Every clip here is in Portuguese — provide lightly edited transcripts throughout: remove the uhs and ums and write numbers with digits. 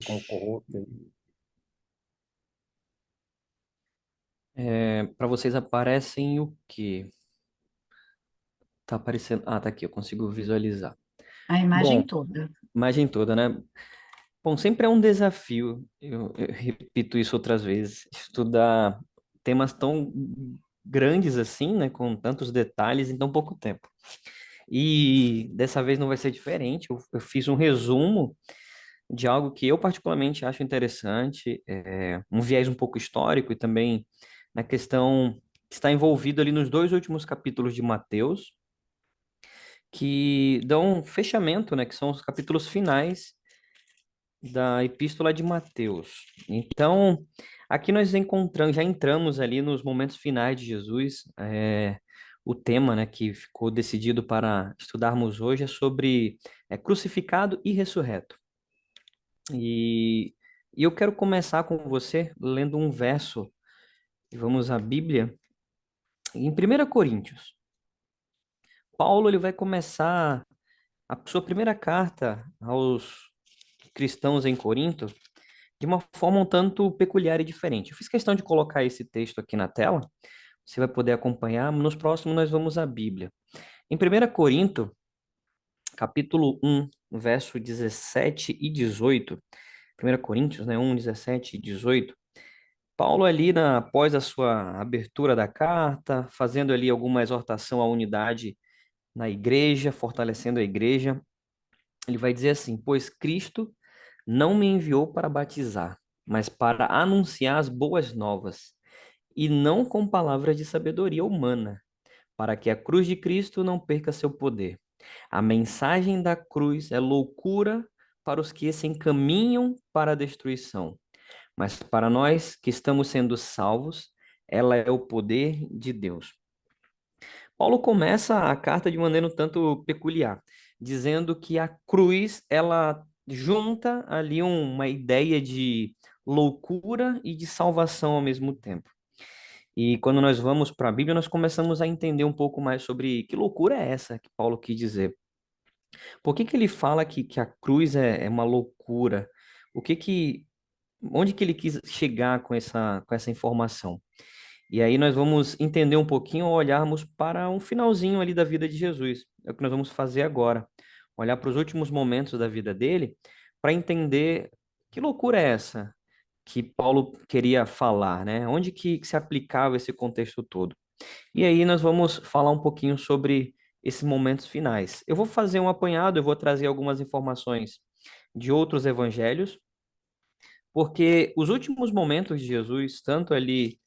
Concordo. Para vocês aparecem o quê? Tá aparecendo. Ah, tá aqui, eu consigo visualizar. A imagem Bom, toda. imagem toda, né? Bom, sempre é um desafio, eu repito isso outras vezes, estudar temas tão grandes assim, né? Com tantos detalhes em tão pouco tempo. E dessa vez não vai ser diferente. Eu fiz um resumo de algo que eu particularmente acho interessante, um viés um pouco histórico e também na questão que está envolvido ali nos dois últimos capítulos de Mateus, que dão um fechamento, né, que são os capítulos finais da Epístola de Mateus. Então, aqui nós encontramos, já entramos ali nos momentos finais de Jesus. O tema, né, que ficou decidido para estudarmos hoje é sobre crucificado e ressurreto. E, e eu quero começar com você lendo um verso. Vamos à Bíblia, em 1 Coríntios. Paulo ele vai começar a sua primeira carta aos cristãos em Corinto de uma forma um tanto peculiar e diferente. Eu fiz questão de colocar esse texto aqui na tela, você vai poder acompanhar. Nos próximos nós vamos à Bíblia. Em 1 Corinto, capítulo 1, verso 17 e 18, 1 Coríntios, né, 1, 17 e 18, Paulo ali, após a sua abertura da carta, fazendo ali alguma exortação à unidade na igreja, fortalecendo a igreja, ele vai dizer assim: pois Cristo não me enviou para batizar, mas para anunciar as boas novas, e não com palavras de sabedoria humana, para que a cruz de Cristo não perca seu poder. A mensagem da cruz é loucura para os que se encaminham para a destruição, mas para nós que estamos sendo salvos, ela é o poder de Deus. Paulo começa a carta de maneira um tanto peculiar, dizendo que a cruz, ela junta ali uma ideia de loucura e de salvação ao mesmo tempo. E quando nós vamos para a Bíblia, nós começamos a entender um pouco mais sobre que loucura é essa que Paulo quis dizer. Por que que ele fala que a cruz é uma loucura? O que que, onde que ele quis chegar com essa informação? E aí nós vamos entender um pouquinho ao olharmos para um finalzinho ali da vida de Jesus. É o que nós vamos fazer agora. Olhar para os últimos momentos da vida dele para entender que loucura é essa que Paulo queria falar, né? Onde que se aplicava esse contexto todo. E aí nós vamos falar um pouquinho sobre esses momentos finais. Eu vou fazer um apanhado, eu vou trazer algumas informações de outros evangelhos, porque os últimos momentos de Jesus, tanto ali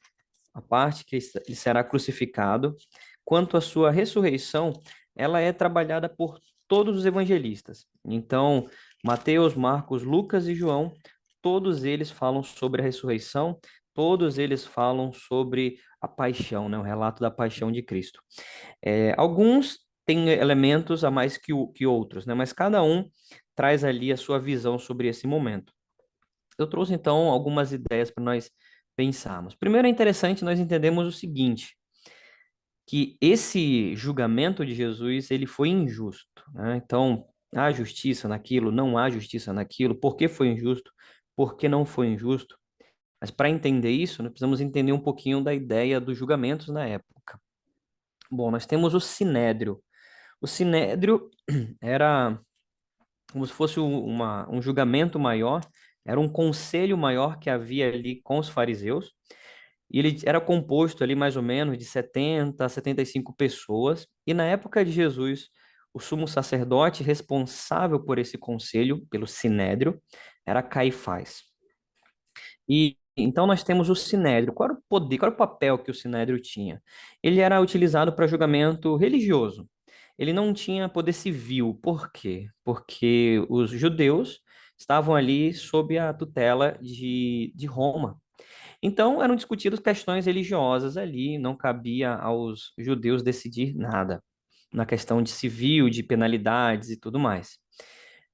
a parte que ele será crucificado, quanto a sua ressurreição, ela é trabalhada por todos os evangelistas. Então, Mateus, Marcos, Lucas e João, todos eles falam sobre a ressurreição, todos eles falam sobre a paixão, né, o relato da paixão de Cristo. Alguns têm elementos a mais que outros, né, mas cada um traz ali a sua visão sobre esse momento. Eu trouxe então algumas ideias para nós pensarmos. Primeiro é interessante nós entendemos o seguinte, que esse julgamento de Jesus, ele foi injusto, né? Então, há justiça naquilo, não há justiça naquilo, por que foi injusto, por que não foi injusto? Mas para entender isso, nós precisamos entender um pouquinho da ideia dos julgamentos na época. Bom, nós temos o Sinédrio. O Sinédrio era como se fosse um julgamento maior, era um conselho maior que havia ali com os fariseus, e ele era composto ali mais ou menos de 70 a 75 pessoas, e na época de Jesus, o sumo sacerdote responsável por esse conselho, pelo Sinédrio, era Caifás. E então nós temos o Sinédrio. Qual era o poder, qual era o papel que o Sinédrio tinha? Ele era utilizado para julgamento religioso. Ele não tinha poder civil. Por quê? Porque os judeus estavam ali sob a tutela de Roma. Então eram discutidas questões religiosas ali, não cabia aos judeus decidir nada na questão de civil, de penalidades e tudo mais.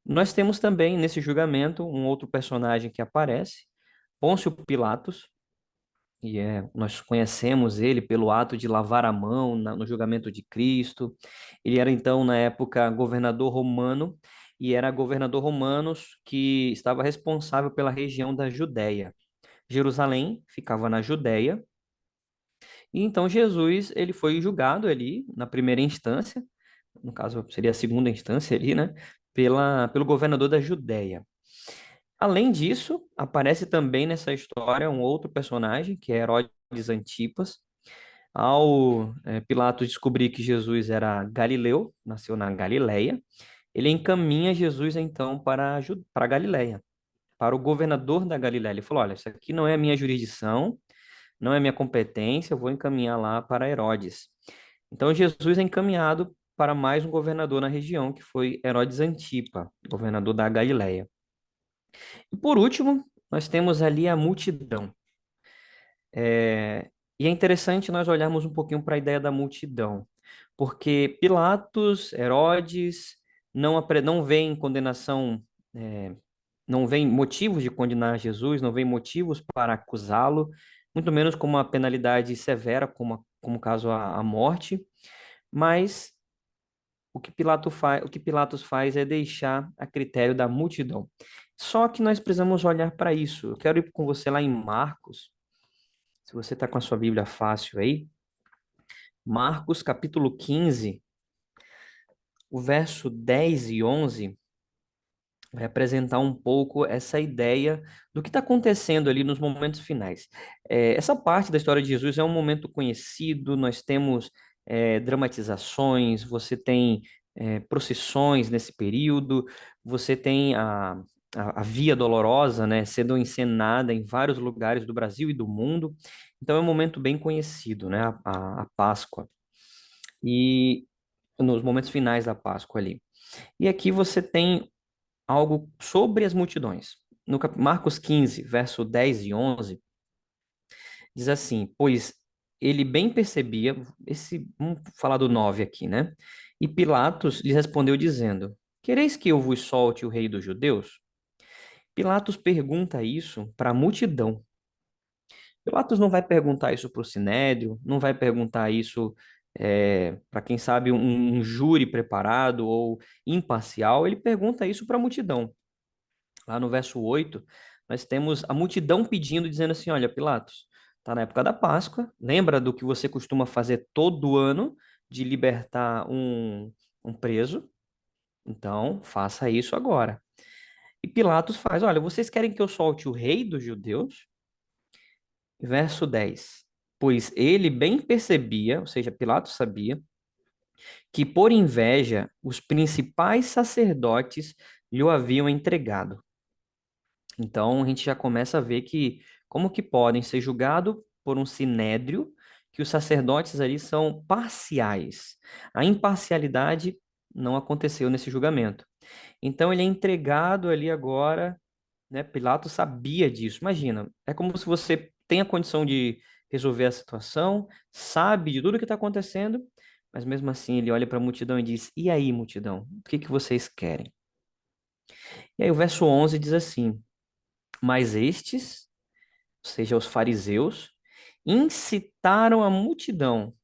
Nós temos também nesse julgamento um outro personagem que aparece, Pôncio Pilatos, nós conhecemos ele pelo ato de lavar a mão no julgamento de Cristo. Ele era então, na época, governador romano, e era governador romano que estava responsável pela região da Judéia. Jerusalém ficava na Judéia, e então Jesus, ele foi julgado ali na primeira instância, no caso seria a segunda instância ali, né, pelo governador da Judéia. Além disso, aparece também nessa história um outro personagem, que é Herodes Antipas. Ao Pilatos descobrir que Jesus era galileu, nasceu na Galileia, ele encaminha Jesus então para a Galileia, para o governador da Galileia. Ele falou: olha, isso aqui não é a minha jurisdição, não é minha competência, eu vou encaminhar lá para Herodes. Então Jesus é encaminhado para mais um governador na região, que foi Herodes Antipa, governador da Galileia. E por último, nós temos ali a multidão. É, E é interessante nós olharmos um pouquinho para a ideia da multidão, porque Pilatos, Herodes, não veem condenação, é, não veem motivos de condenar Jesus, não veem motivos para acusá-lo, muito menos com uma penalidade severa, como caso a morte, mas o que Pilatos faz é deixar a critério da multidão. Só que nós precisamos olhar para isso. Eu quero ir com você lá em Marcos, se você está com a sua Bíblia fácil aí, Marcos capítulo 15, o verso 10 e 11 vai apresentar um pouco essa ideia do que está acontecendo ali nos momentos finais. Essa parte da história de Jesus é um momento conhecido, nós temos dramatizações, você tem procissões nesse período, você tem a Via Dolorosa, né, sendo encenada em vários lugares do Brasil e do mundo. Então é um momento bem conhecido, né, a Páscoa. E nos momentos finais da Páscoa ali. E aqui você tem algo sobre as multidões. No Marcos 15, verso 10 e 11, diz assim: pois ele bem percebia, vamos falar do 9 aqui, né? E Pilatos lhe respondeu dizendo: quereis que eu vos solte o rei dos judeus? Pilatos pergunta isso para a multidão. Pilatos não vai perguntar isso para o Sinédrio, não vai perguntar isso para quem sabe um júri preparado ou imparcial, ele pergunta isso para a multidão. Lá no verso 8, nós temos a multidão pedindo, dizendo assim: olha, Pilatos, está na época da Páscoa, lembra do que você costuma fazer todo ano de libertar um preso? Então, faça isso agora. E Pilatos faz: olha, vocês querem que eu solte o rei dos judeus? Verso 10. Pois ele bem percebia, ou seja, Pilatos sabia, que por inveja os principais sacerdotes lhe o haviam entregado. Então a gente já começa a ver que como que podem ser julgados por um sinédrio, que os sacerdotes ali são parciais. A imparcialidade não aconteceu nesse julgamento. Então ele é entregado ali agora, né? Pilatos sabia disso. Imagina, é como se você tem a condição de resolver a situação, sabe de tudo que está acontecendo, mas mesmo assim ele olha para a multidão e diz: e aí, multidão, o que que vocês querem? E aí o verso 11 diz assim: mas estes, ou seja, os fariseus, incitaram a multidão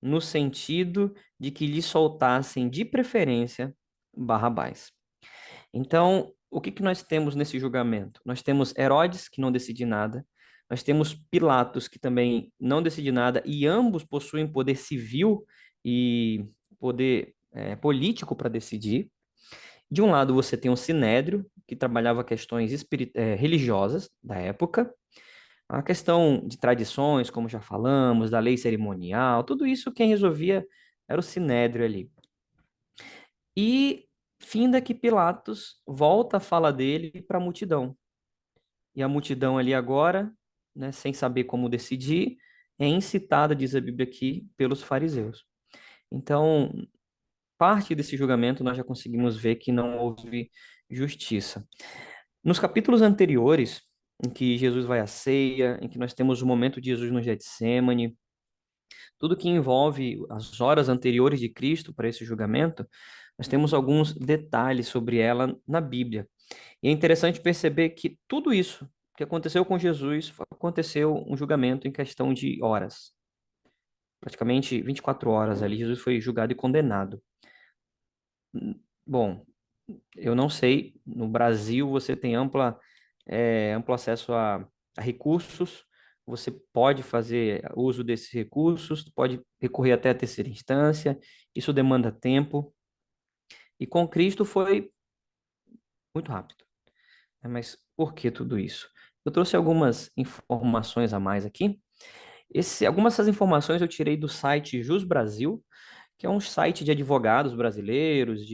no sentido de que lhe soltassem de preferência Barrabás. Então, o que que nós temos nesse julgamento? Nós temos Herodes, que não decide nada, nós temos Pilatos, que também não decide nada, e ambos possuem poder civil e poder político para decidir. De um lado, você tem o Sinédrio, que trabalhava questões religiosas da época, a questão de tradições, como já falamos, da lei cerimonial, tudo isso quem resolvia era o Sinédrio ali. E finda que Pilatos volta a fala dele para a multidão. E a multidão ali agora, né, sem saber como decidir, é incitada, diz a Bíblia aqui, pelos fariseus. Então, parte desse julgamento nós já conseguimos ver que não houve justiça. Nos capítulos anteriores, em que Jesus vai à ceia, em que nós temos o momento de Jesus no Getssêmani, tudo que envolve as horas anteriores de Cristo para esse julgamento, nós temos alguns detalhes sobre ela na Bíblia. E é interessante perceber que tudo isso que aconteceu com Jesus aconteceu um julgamento em questão de horas. Praticamente 24 horas ali, Jesus foi julgado e condenado. Bom, Eu não sei, no Brasil você tem amplo acesso a recursos, você pode fazer uso desses recursos, pode recorrer até a terceira instância, isso demanda tempo, e com Cristo foi muito rápido. Mas por que tudo isso? Eu trouxe algumas informações a mais aqui. Algumas dessas informações eu tirei do site Jus Brasil, que é um site de advogados brasileiros,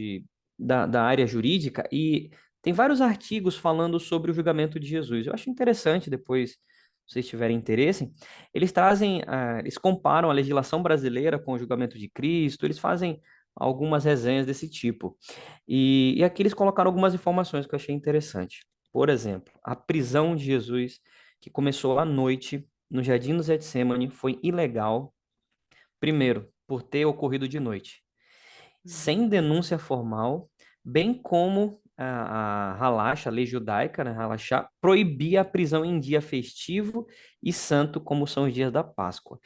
da área jurídica, e tem vários artigos falando sobre o julgamento de Jesus. Eu acho interessante, depois, se vocês tiverem interesse, eles comparam a legislação brasileira com o julgamento de Cristo, eles fazem algumas resenhas desse tipo. E aqui eles colocaram algumas informações que eu achei interessante. Por exemplo, a prisão de Jesus, que começou à noite no Jardim do Getsemane, foi ilegal. Primeiro, por ter ocorrido de noite, sem Uhum. denúncia formal, bem como a Halacha, a lei judaica, né, Halachá, proibia a prisão em dia festivo e santo, como são os dias da Páscoa.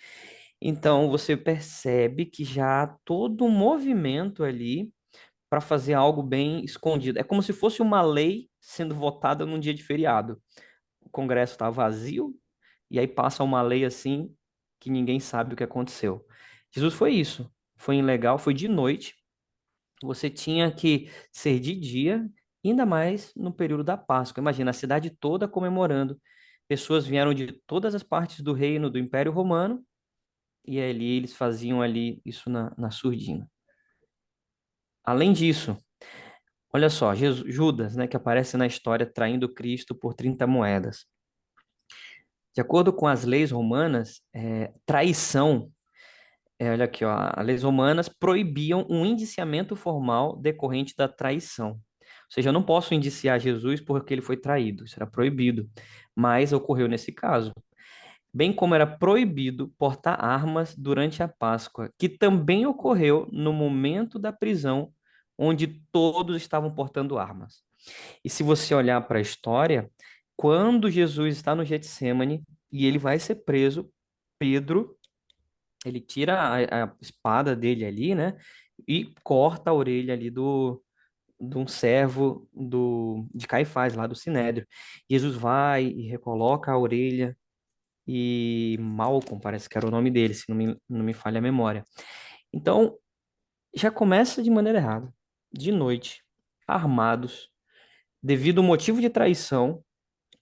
Então, você percebe que já há todo um movimento ali para fazer algo bem escondido. É como se fosse uma lei sendo votada num dia de feriado. O Congresso está vazio e aí passa uma lei assim que ninguém sabe o que aconteceu. Jesus foi isso. Foi ilegal, foi de noite. Você tinha que ser de dia, ainda mais no período da Páscoa. Imagina a cidade toda comemorando. Pessoas vieram de todas as partes do reino do Império Romano e ali eles faziam ali isso na surdina. Além disso, olha só, Judas, né, que aparece na história traindo Cristo por 30 moedas. De acordo com as leis romanas, traição, olha aqui, ó, as leis romanas proibiam um indiciamento formal decorrente da traição. Ou seja, eu não posso indiciar Jesus porque ele foi traído, isso era proibido, mas ocorreu nesse caso. Bem como era proibido portar armas durante a Páscoa, que também ocorreu no momento da prisão, onde todos estavam portando armas. E se você olhar para a história, quando Jesus está no Getsemane e ele vai ser preso, Pedro, ele tira a espada dele ali, né? E corta a orelha ali de um servo de Caifás, lá do Sinédrio. Jesus vai e recoloca a orelha e Malcolm, parece que era o nome dele, se não me falha a memória. Então, já começa de maneira errada. De noite, armados, devido ao motivo de traição,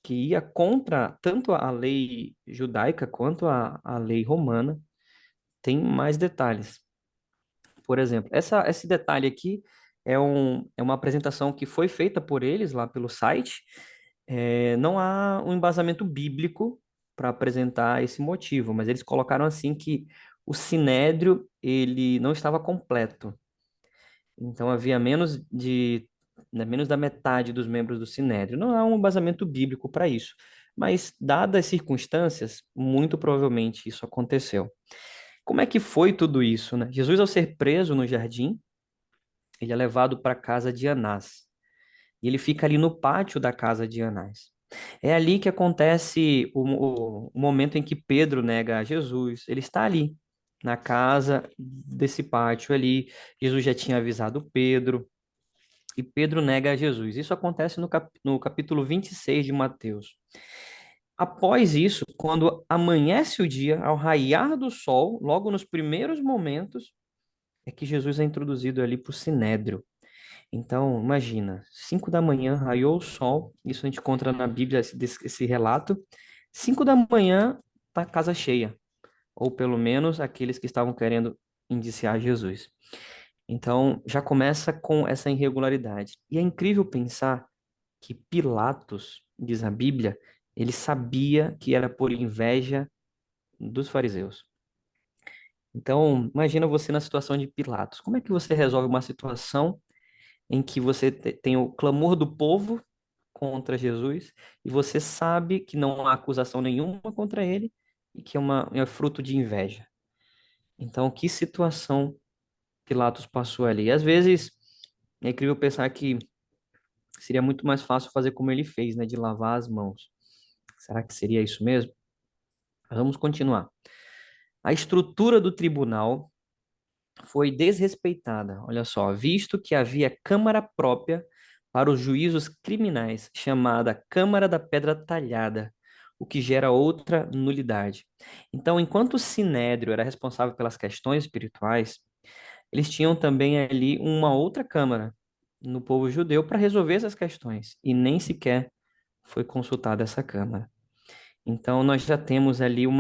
que ia contra tanto a lei judaica quanto a lei romana, tem mais detalhes. Por exemplo, esse detalhe aqui é uma apresentação que foi feita por eles lá pelo site. Não há um embasamento bíblico para apresentar esse motivo, mas eles colocaram assim que o sinédrio ele não estava completo. Então havia menos da metade dos membros do Sinédrio. Não há um embasamento bíblico para isso. Mas, dadas as circunstâncias, muito provavelmente isso aconteceu. Como é que foi tudo isso, né? Jesus, ao ser preso no jardim, ele é levado para a casa de Anás. E ele fica ali no pátio da casa de Anás. É ali que acontece o momento em que Pedro nega a Jesus. Ele está ali, na casa desse pátio ali. Jesus já tinha avisado Pedro, e Pedro nega a Jesus. Isso acontece no capítulo 26 de Mateus. Após isso, quando amanhece o dia, ao raiar do sol, logo nos primeiros momentos, é que Jesus é introduzido ali para o Sinédrio. Então, imagina, 5 da manhã, raiou o sol, isso a gente encontra na Bíblia, esse relato. 5 da manhã, tá a casa cheia, ou pelo menos aqueles que estavam querendo indiciar Jesus. Então, já começa com essa irregularidade. E é incrível pensar que Pilatos, diz a Bíblia, ele sabia que era por inveja dos fariseus. Então, imagina você na situação de Pilatos. Como é que você resolve uma situação em que você tem o clamor do povo contra Jesus e você sabe que não há acusação nenhuma contra ele e que é fruto de inveja? Então, que situação Pilatos passou ali? Às vezes, é incrível pensar que seria muito mais fácil fazer como ele fez, né, de lavar as mãos. Será que seria isso mesmo? Vamos continuar. A estrutura do tribunal foi desrespeitada, olha só, visto que havia câmara própria para os juízos criminais, chamada Câmara da Pedra Talhada, o que gera outra nulidade. Então, enquanto o Sinédrio era responsável pelas questões espirituais, eles tinham também ali uma outra câmara no povo judeu para resolver essas questões, e nem sequer foi consultada essa câmara. Então, nós já temos ali um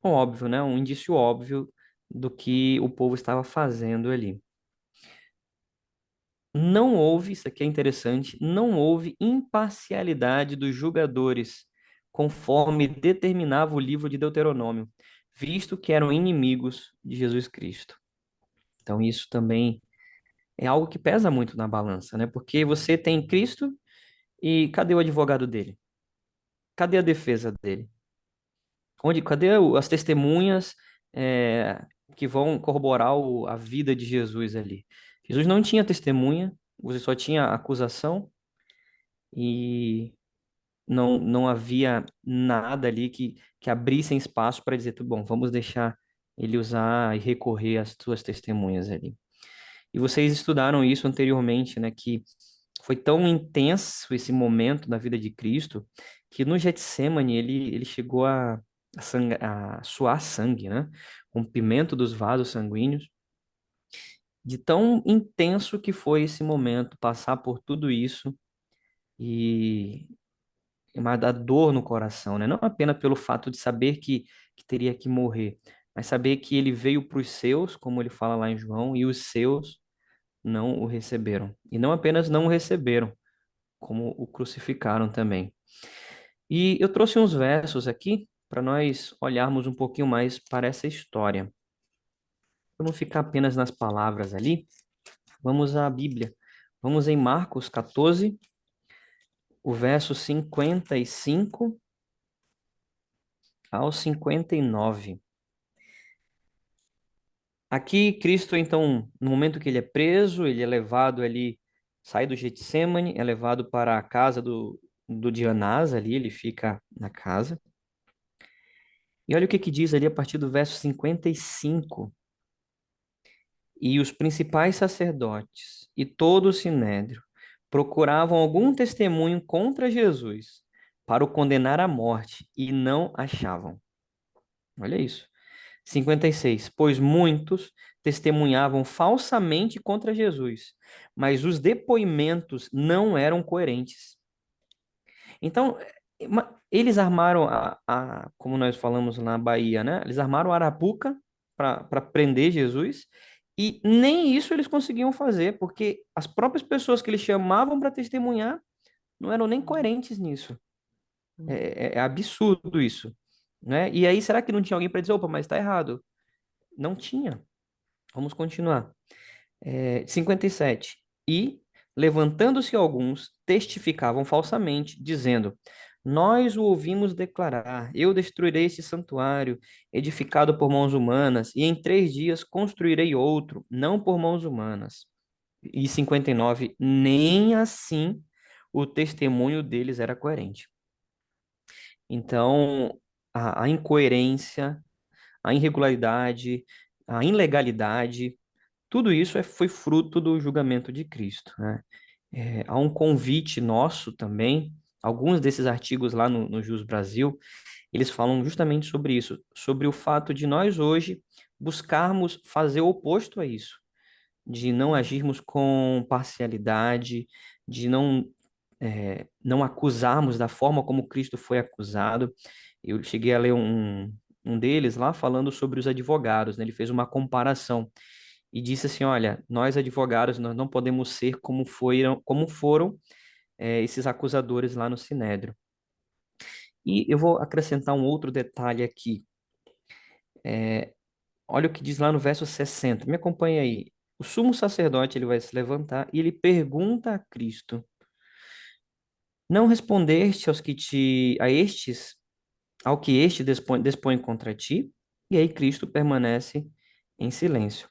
óbvio, né? Um indício óbvio do que o povo estava fazendo ali. Não houve, isso aqui é interessante, não houve imparcialidade dos julgadores, conforme determinava o livro de Deuteronômio, visto que eram inimigos de Jesus Cristo. Então, isso também é algo que pesa muito na balança, né? Porque você tem Cristo e cadê o advogado dele? Cadê a defesa dele? Cadê as testemunhas que vão corroborar a vida de Jesus ali? Jesus não tinha testemunha, você só tinha acusação e não havia nada ali que abrisse espaço para dizer, tudo bom, vamos deixar ele usar e recorrer às suas testemunhas ali. E vocês estudaram isso anteriormente, né? Que foi tão intenso esse momento na vida de Cristo que no Getsemane ele chegou a suar sangue, né? Rompimento dos vasos sanguíneos. De tão intenso que foi esse momento, passar por tudo isso e uma da dor no coração, né? Não apenas pelo fato de saber que teria que morrer, mas saber que ele veio para os seus, como ele fala lá em João, e os seus não o receberam. E não apenas não o receberam, como o crucificaram também. E eu trouxe uns versos aqui para nós olharmos um pouquinho mais para essa história. Para não ficar apenas nas palavras ali, vamos à Bíblia. Vamos em Marcos 14, o verso 55 ao 59. Aqui, Cristo, então, no momento que ele é preso, ele é levado ali, sai do Getsemane, é levado para a casa do de Anás ali, ele fica na casa. E olha o que que diz ali a partir do verso 55. E os principais sacerdotes e todo o sinédrio procuravam algum testemunho contra Jesus para o condenar à morte e não achavam. Olha isso. 56. Pois muitos testemunhavam falsamente contra Jesus, mas os depoimentos não eram coerentes. Então, eles armaram como nós falamos na Bahia, né? Eles armaram a arapuca para prender Jesus, e nem isso eles conseguiam fazer, porque as próprias pessoas que eles chamavam para testemunhar não eram nem coerentes nisso. É absurdo isso, né? E aí, será que não tinha alguém para dizer, opa, mas está errado? Não tinha. Vamos continuar. 57. E, levantando-se alguns, testificavam falsamente, dizendo: Nós o ouvimos declarar: Eu destruirei esse santuário, edificado por mãos humanas, e em 3 dias construirei outro, não por mãos humanas. E 59. Nem assim o testemunho deles era coerente. Então, a incoerência, a irregularidade, a ilegalidade, tudo isso foi fruto do julgamento de Cristo, né? Há um convite nosso também, alguns desses artigos lá no Jus Brasil, eles falam justamente sobre isso, sobre o fato de nós hoje buscarmos fazer o oposto a isso, de não agirmos com parcialidade, de não acusarmos da forma como Cristo foi acusado. Eu cheguei a ler um deles lá falando sobre os advogados, né? Ele fez uma comparação e disse assim, olha, nós advogados, nós não podemos ser como foram esses acusadores lá no Sinédrio. E eu vou acrescentar um outro detalhe aqui. Olha o que diz lá no verso 60. Me acompanha aí. O sumo sacerdote ele vai se levantar e ele pergunta a Cristo: Não respondeste ao que este dispõe contra ti? E aí Cristo permanece em silêncio.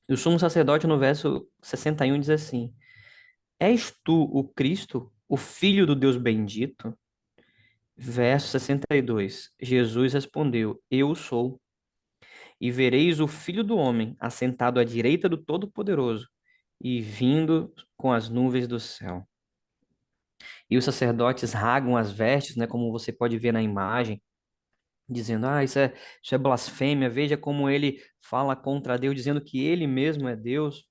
E o sumo sacerdote no verso 61 diz assim: És tu o Cristo, o Filho do Deus bendito? Verso 62. Jesus respondeu: Eu sou. E vereis o Filho do Homem assentado à direita do Todo-Poderoso e vindo com as nuvens do céu. E os sacerdotes rasgam as vestes, né, como você pode ver na imagem, dizendo: Ah, isso é blasfêmia. Veja como ele fala contra Deus, dizendo que ele mesmo é Deus.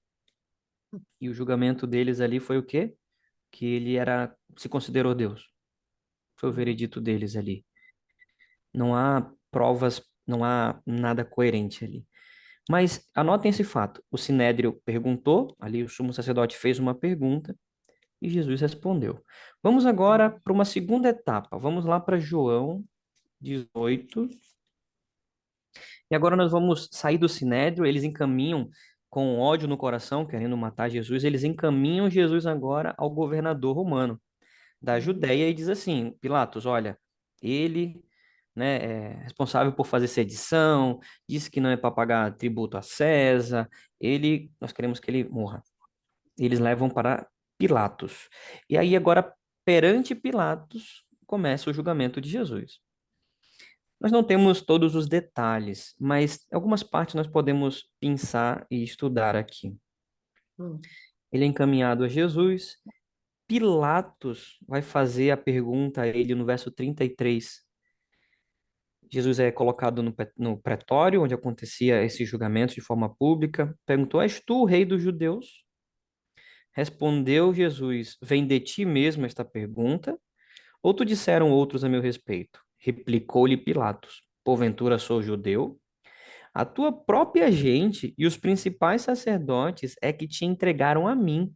E o julgamento deles ali foi o quê? Que ele se considerou Deus. Foi o Uhum. veredito deles ali. Não há provas, não há nada coerente ali. Mas anotem esse fato. O Sinédrio perguntou, ali o sumo sacerdote fez uma pergunta e Jesus respondeu. Vamos agora Uhum. para uma segunda etapa. Vamos lá para João 18. E agora nós vamos sair do Sinédrio. Eles encaminham com ódio no coração, querendo matar Jesus. Eles encaminham Jesus agora ao governador romano da Uhum. Judéia e diz assim: Pilatos, olha, ele, né, é responsável por fazer sedição, disse que não é para pagar tributo a César, nós queremos que ele morra. Eles levam para Pilatos. E aí agora, perante Pilatos, começa o julgamento de Jesus. Nós não temos todos os detalhes, mas algumas partes nós podemos pensar e estudar aqui. Uhum. Ele é encaminhado a Jesus. Pilatos vai fazer a pergunta a ele no verso 33. Jesus é colocado no pretório, onde acontecia esse julgamento de forma pública. Perguntou: És tu o rei dos judeus? Respondeu Jesus: Vem de ti mesmo esta pergunta? Ou tu disseram outros a meu respeito? Replicou-lhe Pilatos: Porventura sou judeu? A tua própria gente e os principais sacerdotes é que te entregaram a mim.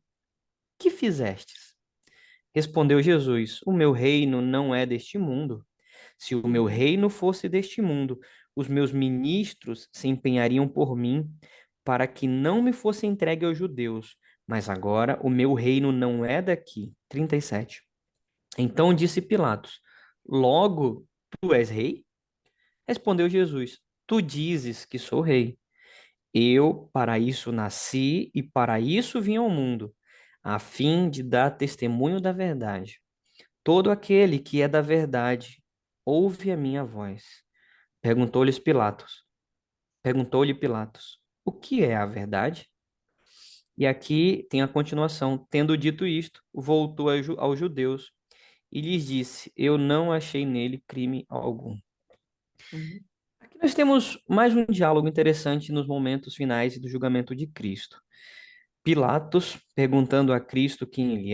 Que fizestes? Respondeu Jesus: O meu reino não é deste mundo. Se o meu Uhum. reino fosse deste mundo, os meus ministros se empenhariam por mim para que não me fosse entregue aos judeus. Mas agora o meu reino não é daqui. 37. Então disse Pilatos: Logo, tu és rei? Respondeu Jesus: Tu dizes que sou rei. Eu para isso nasci e para isso vim ao mundo, a fim de dar testemunho da verdade. Todo aquele que é da verdade ouve a minha voz. Perguntou-lhes Pilatos. Perguntou-lhe Pilatos: O que é a verdade? E aqui tem a continuação. Tendo dito isto, voltou aos judeus e lhes disse: Eu não achei nele crime algum. Uhum. Aqui nós temos mais um diálogo interessante nos momentos finais do julgamento de Cristo. Pilatos perguntando a Cristo quem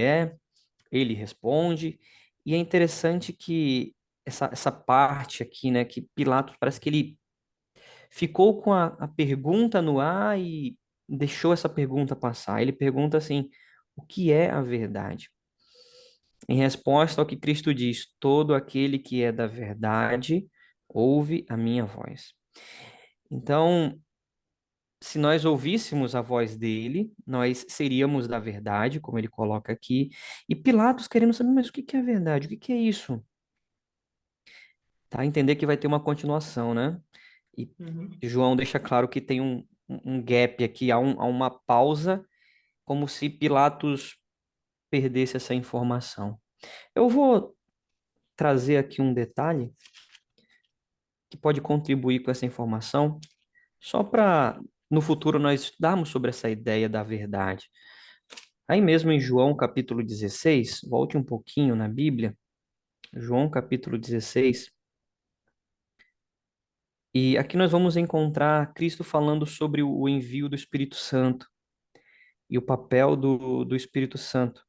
ele responde, e é interessante que essa parte aqui, né, que Pilatos parece que ele ficou com a pergunta no ar e deixou essa pergunta passar. Ele pergunta assim: o que é a verdade? Em resposta ao que Cristo diz: todo aquele que é da verdade ouve a minha voz. Então, se nós ouvíssemos a voz dele, nós seríamos da verdade, como ele coloca aqui. E Pilatos querendo saber, mas o que que é a verdade? O que que é isso? Tá? Entender que vai ter uma continuação, né? E Uhum. João deixa claro que tem um gap aqui, há uma pausa, como se Pilatos perdesse essa informação. Eu vou trazer aqui um detalhe que pode contribuir com essa informação, só para no futuro nós estudarmos sobre essa ideia da verdade. Aí mesmo em João capítulo 16, volte um pouquinho na Bíblia, João capítulo 16, e aqui nós vamos encontrar Cristo falando sobre o envio do Espírito Santo e o papel do Espírito Santo.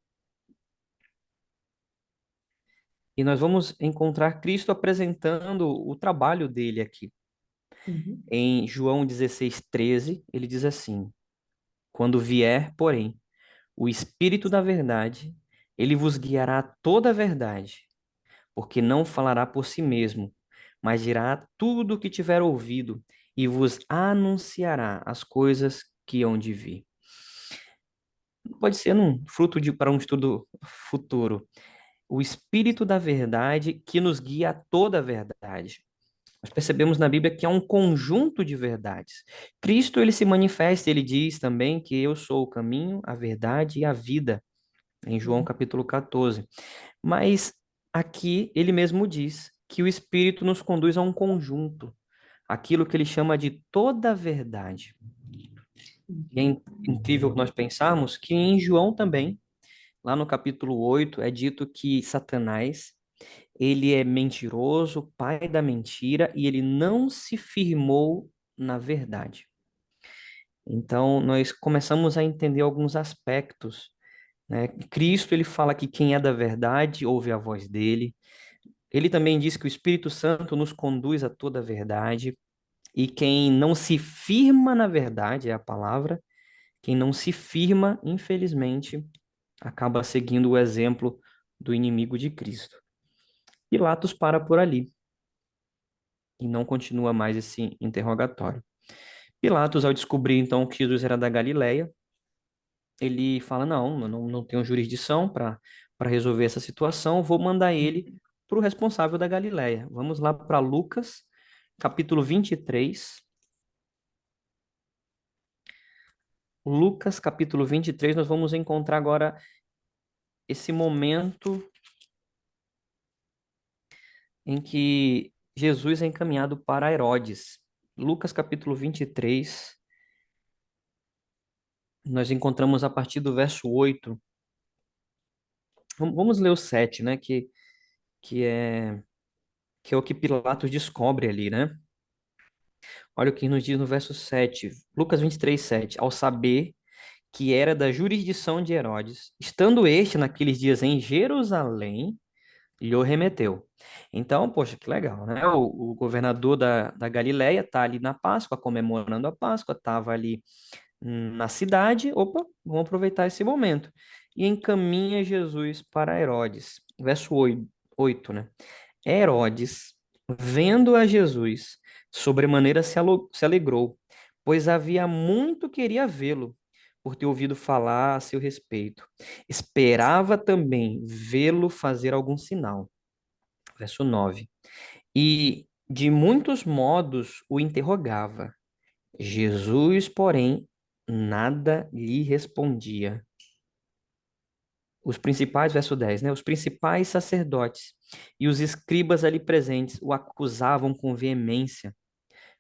E nós vamos encontrar Cristo apresentando o trabalho dele aqui. Uhum. Em João 16:13, ele diz assim: Quando vier, porém, o Espírito da verdade, ele vos guiará a toda a verdade, porque não falará por si mesmo, mas dirá tudo o que tiver ouvido e vos anunciará as coisas que hão de vir. Pode ser um fruto para um estudo futuro. O Espírito da verdade que nos guia a toda a verdade. Nós percebemos na Bíblia que é um conjunto de verdades. Cristo, ele se manifesta, ele diz também que eu sou o caminho, a verdade e a vida, em João Uhum. capítulo 14. Mas aqui ele mesmo diz que o Espírito nos conduz a um conjunto, aquilo que ele chama de toda a verdade. E é incrível nós pensarmos que em João também, lá no capítulo 8 é dito que Satanás, ele é mentiroso, pai da mentira, e ele não se firmou na verdade. Então, nós começamos a entender alguns aspectos, né? Cristo, ele fala que quem é da verdade ouve a voz dele. Ele também diz que o Espírito Santo nos conduz a toda a verdade. E quem não se firma na verdade, é a palavra, quem não se firma, infelizmente, acaba seguindo o exemplo do inimigo de Cristo. Pilatos para por ali e não continua mais esse interrogatório. Pilatos, ao descobrir então que Jesus era da Galileia, ele fala: Não, eu não tenho jurisdição para resolver essa situação, vou mandar ele para o responsável da Galileia. Vamos lá para Lucas, capítulo 23. Lucas, capítulo 23, nós vamos encontrar agora esse momento em que Jesus é encaminhado para Herodes. Lucas, capítulo 23, nós encontramos a partir do verso 8. Vamos ler o 7, né? Que é, que é o que Pilatos descobre ali, né? Olha o que nos diz no verso 7. Lucas 23, 7. Ao saber que era da jurisdição de Herodes, estando este naqueles dias em Jerusalém, lhe o remeteu. Então, poxa, que legal, né? O governador da Galileia está ali na Páscoa, comemorando a Páscoa, estava ali na cidade. Opa, vamos aproveitar esse momento. E encaminha Jesus para Herodes. Verso 8, né? Herodes, vendo a Jesus, sobremaneira se alegrou, pois havia muito queria vê-lo, por ter ouvido falar a seu respeito. Esperava também vê-lo fazer algum sinal. Verso 9. E de muitos modos o interrogava. Jesus, porém, nada lhe respondia. Os principais, verso 10, né? Os principais sacerdotes e os escribas ali presentes o acusavam com veemência.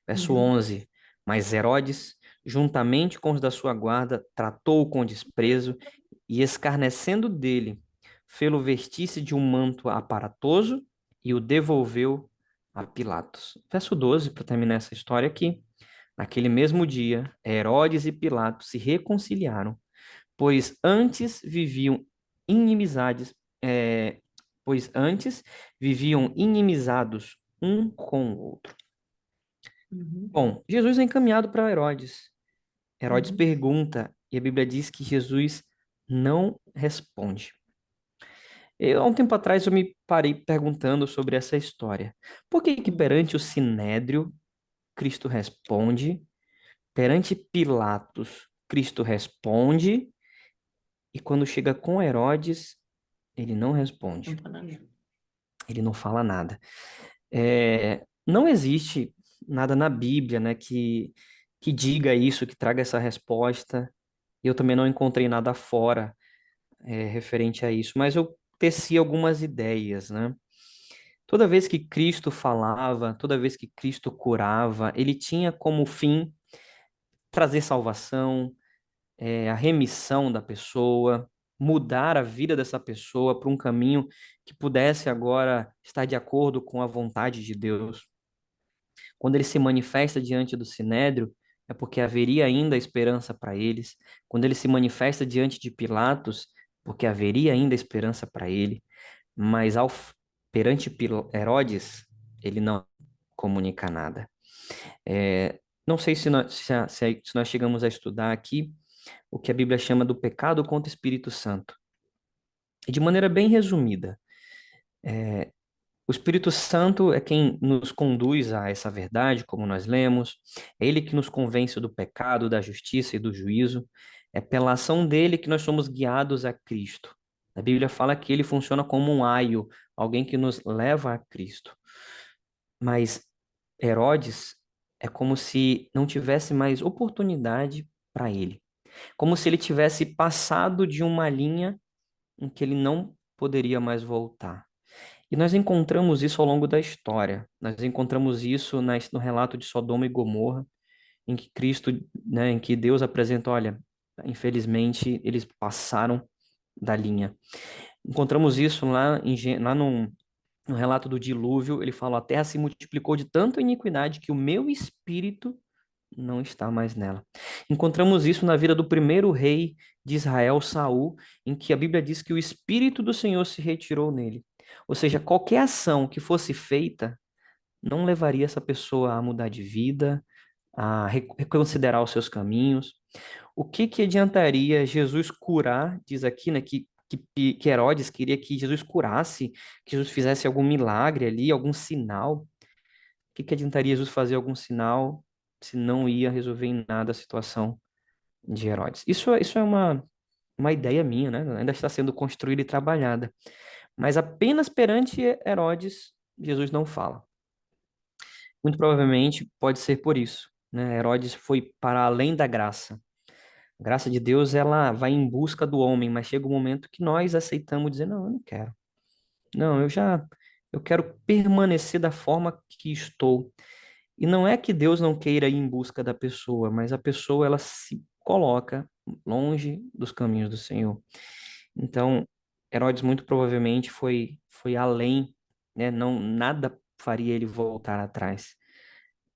Verso Uhum. 11. Mas Herodes, juntamente com os da sua guarda, tratou-o com desprezo e, escarnecendo dele, fê-lo vestir-se de um manto aparatoso e o devolveu a Pilatos. Verso 12, para terminar essa história aqui. Naquele mesmo dia, Herodes e Pilatos se reconciliaram, pois antes viviam inimizades, é, pois antes viviam inimizados um com o outro. Uhum. Bom, Jesus é encaminhado para Herodes. Herodes Uhum. pergunta e a Bíblia diz que Jesus não responde. Há um tempo atrás eu me parei perguntando sobre essa história. Por que que Uhum. perante o Sinédrio Cristo responde, perante Pilatos Cristo responde e quando chega com Herodes ele não responde, Não fala nada. ele não fala nada. Não existe nada na Bíblia, né, que diga isso, que traga essa resposta. Eu também não encontrei nada fora, referente a isso, mas eu teci algumas ideias, né? Toda vez que Cristo falava, toda vez que Cristo curava, ele tinha como fim trazer salvação, a remissão da pessoa, mudar a vida dessa pessoa para um caminho que pudesse agora estar de acordo com a vontade de Deus. Quando ele se manifesta diante do Sinédrio, é porque haveria ainda esperança para eles. Quando ele se manifesta diante de Pilatos, porque haveria ainda esperança para ele. Mas perante Herodes, ele não comunica nada. Não sei se nós chegamos a estudar aqui o que a Bíblia chama do pecado contra o Espírito Santo. E de maneira bem resumida, o Espírito Santo é quem nos conduz a essa verdade, como nós lemos. É ele que nos convence do pecado, da justiça e do juízo. É pela ação dele que nós somos guiados a Cristo. A Bíblia fala que ele funciona como um aio, alguém que nos leva a Cristo. Mas Herodes é como se não tivesse mais oportunidade para ele. Como se ele tivesse passado de uma linha em que ele não poderia mais voltar. E nós encontramos isso ao longo da história. Nós encontramos isso no relato de Sodoma e Gomorra, em que Cristo, né, em que Deus apresenta, olha, infelizmente eles passaram da linha. Encontramos isso lá, lá no relato do dilúvio, ele fala, a terra se multiplicou de tanta iniquidade que o meu espírito não está mais nela. Encontramos isso na vida do primeiro rei de Israel, Saul, em que a Bíblia diz que o espírito do Senhor se retirou nele. Ou seja, qualquer ação que fosse feita não levaria essa pessoa a mudar de vida, a reconsiderar os seus caminhos. O que que adiantaria Jesus curar, diz aqui, né, que Herodes queria que Jesus curasse, que Jesus fizesse algum milagre ali, algum sinal. O que que adiantaria Jesus fazer algum sinal se não ia resolver em nada a situação de Herodes? Isso é uma ideia minha, né? Ainda está sendo construída e trabalhada. Mas apenas perante Herodes, Jesus não fala. Muito provavelmente pode ser por isso, né? Herodes foi para além da graça. A graça de Deus, ela vai em busca do homem, mas chega um momento que nós aceitamos dizer, não, eu não quero. Não, eu quero permanecer da forma que estou. E não é que Deus não queira ir em busca da pessoa, mas a pessoa, ela se coloca longe dos caminhos do Senhor. Então, Herodes muito provavelmente foi além, né? Não, nada faria ele voltar atrás.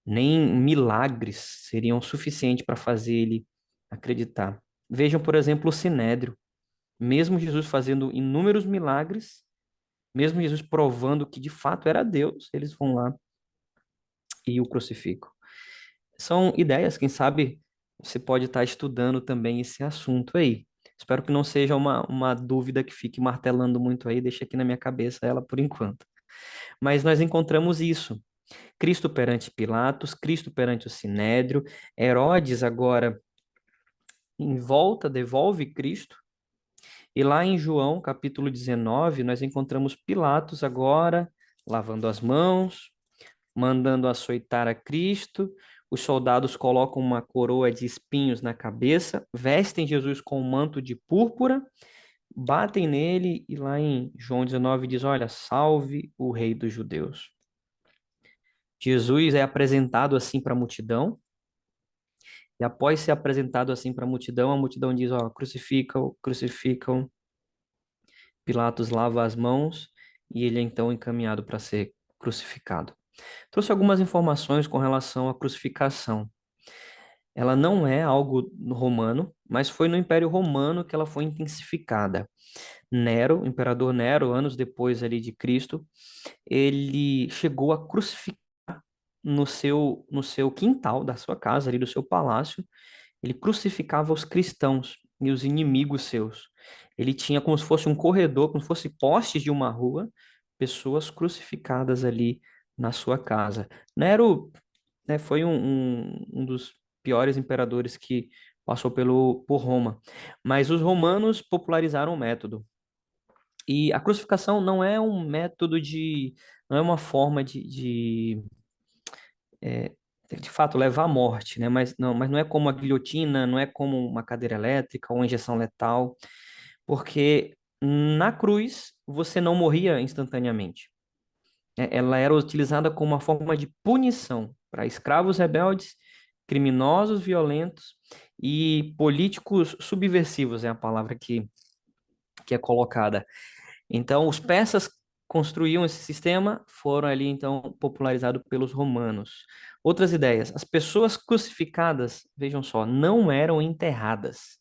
Nem milagres seriam suficientes para fazer ele acreditar. Vejam, por exemplo, o Sinédrio. Mesmo Jesus fazendo inúmeros milagres, mesmo Jesus provando que de fato era Deus, eles vão lá e o crucificam. São ideias, quem sabe você pode estar estudando também esse assunto aí. Espero que não seja uma dúvida que fique martelando muito aí, deixa aqui na minha cabeça ela por enquanto. Mas nós encontramos isso. Cristo perante Pilatos, Cristo perante o Sinédrio, Herodes agora em volta devolve Cristo. E lá em João, capítulo 19, nós encontramos Pilatos agora lavando as mãos, mandando açoitar a Cristo. Os soldados colocam uma coroa de espinhos na cabeça, vestem Jesus com um manto de púrpura, batem nele e lá em João 19 diz: Olha, salve o Rei dos Judeus. Jesus é apresentado assim para a multidão, e após ser apresentado assim para a multidão diz: Ó, crucificam, crucificam. Pilatos lava as mãos e ele é então encaminhado para ser crucificado. Trouxe algumas informações com relação à crucificação. Ela não é algo romano, mas foi no Império Romano que ela foi intensificada. Nero, o imperador Nero, anos depois ali de Cristo, ele chegou a crucificar no seu quintal da sua casa, ali do seu palácio, ele crucificava os cristãos e os inimigos seus. Ele tinha como se fosse um corredor, como se fosse postes de uma rua, pessoas crucificadas ali na sua casa. Nero, né, foi um dos piores imperadores que passou por Roma. Mas os romanos popularizaram o método. E a crucificação não é um método não é uma forma é, de fato, levar à morte, né? Mas não é como a guilhotina, não é como uma cadeira elétrica ou uma injeção letal, porque na cruz você não morria instantaneamente. Ela era utilizada como uma forma de punição para escravos rebeldes, criminosos violentos e políticos subversivos, é a palavra que é colocada. Então, os persas construíam esse sistema, foram ali então popularizados pelos romanos. Outras ideias: as pessoas crucificadas, vejam só, não eram enterradas.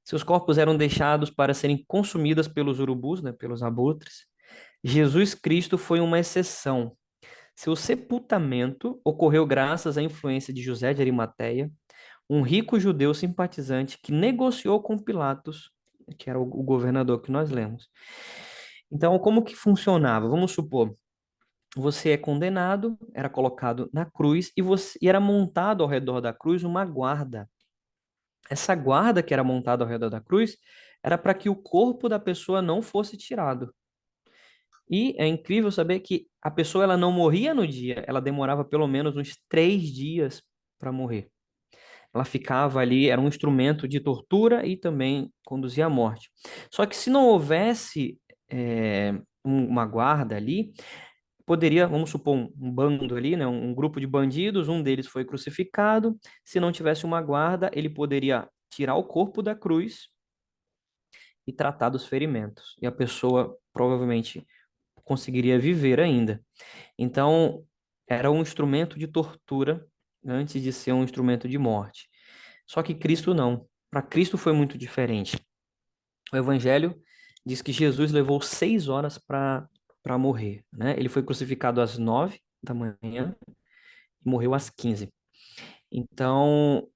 Seus corpos eram deixados para serem consumidas pelos urubus, né, pelos abutres. Jesus Cristo foi uma exceção. Seu sepultamento ocorreu graças à influência de José de Arimateia, um rico judeu simpatizante que negociou com Pilatos, que era o governador que nós lemos. Então, como que funcionava? Vamos supor, você é condenado, era colocado na cruz e era montado ao redor da cruz uma guarda. Essa guarda que era montada ao redor da cruz era para que o corpo da pessoa não fosse tirado. E é incrível saber que a pessoa ela não morria no dia, ela demorava pelo menos uns 3 dias para morrer. Ela ficava ali, era um instrumento de tortura e também conduzia à morte. Só que se não houvesse uma guarda ali, poderia, vamos supor, um bando ali, né, um grupo de bandidos, um deles foi crucificado. Se não tivesse uma guarda, ele poderia tirar o corpo da cruz e tratar dos ferimentos. E a pessoa provavelmente conseguiria viver ainda. Então, era um instrumento de tortura antes de ser um instrumento de morte. Só que Cristo não. Para Cristo foi muito diferente. O Evangelho diz que Jesus levou 6 horas para morrer, né? Ele foi crucificado às 9 da manhã e morreu às 15. Então,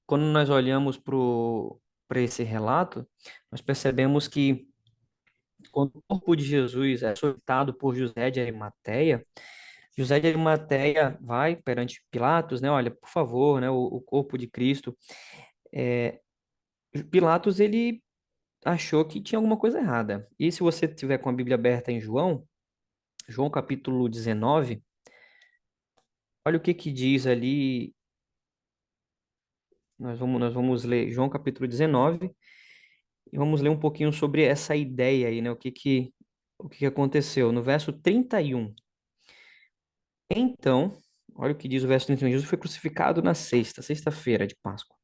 quando nós olhamos para esse relato, nós percebemos que quando o corpo de Jesus é açoitado por José de Arimateia, José de Arimateia vai perante Pilatos, né? Olha, por favor, né? O corpo de Cristo. É, Pilatos, ele achou que tinha alguma coisa errada. E se você tiver com a Bíblia aberta em João, João capítulo 19, olha o que que diz ali. Nós vamos ler João capítulo 19 e vamos ler um pouquinho sobre essa ideia aí, né? O que que aconteceu. No verso 31. Então, olha o que diz o verso 31. Jesus foi crucificado na sexta-feira de Páscoa.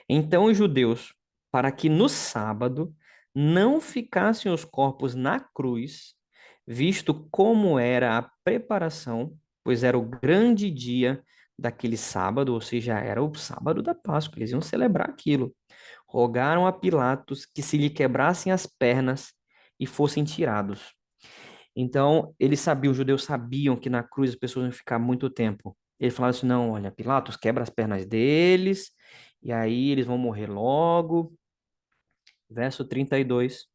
Então os judeus, para que no sábado não ficassem os corpos na cruz, visto como era a preparação, pois era o grande dia daquele sábado, ou seja, era o sábado da Páscoa, eles iam celebrar aquilo. Rogaram a Pilatos que se lhe quebrassem as pernas e fossem tirados. Então, eles sabiam, os judeus sabiam que na cruz as pessoas iam ficar muito tempo. Ele falava assim: não, olha, Pilatos, quebra as pernas deles, e aí eles vão morrer logo. Verso 32.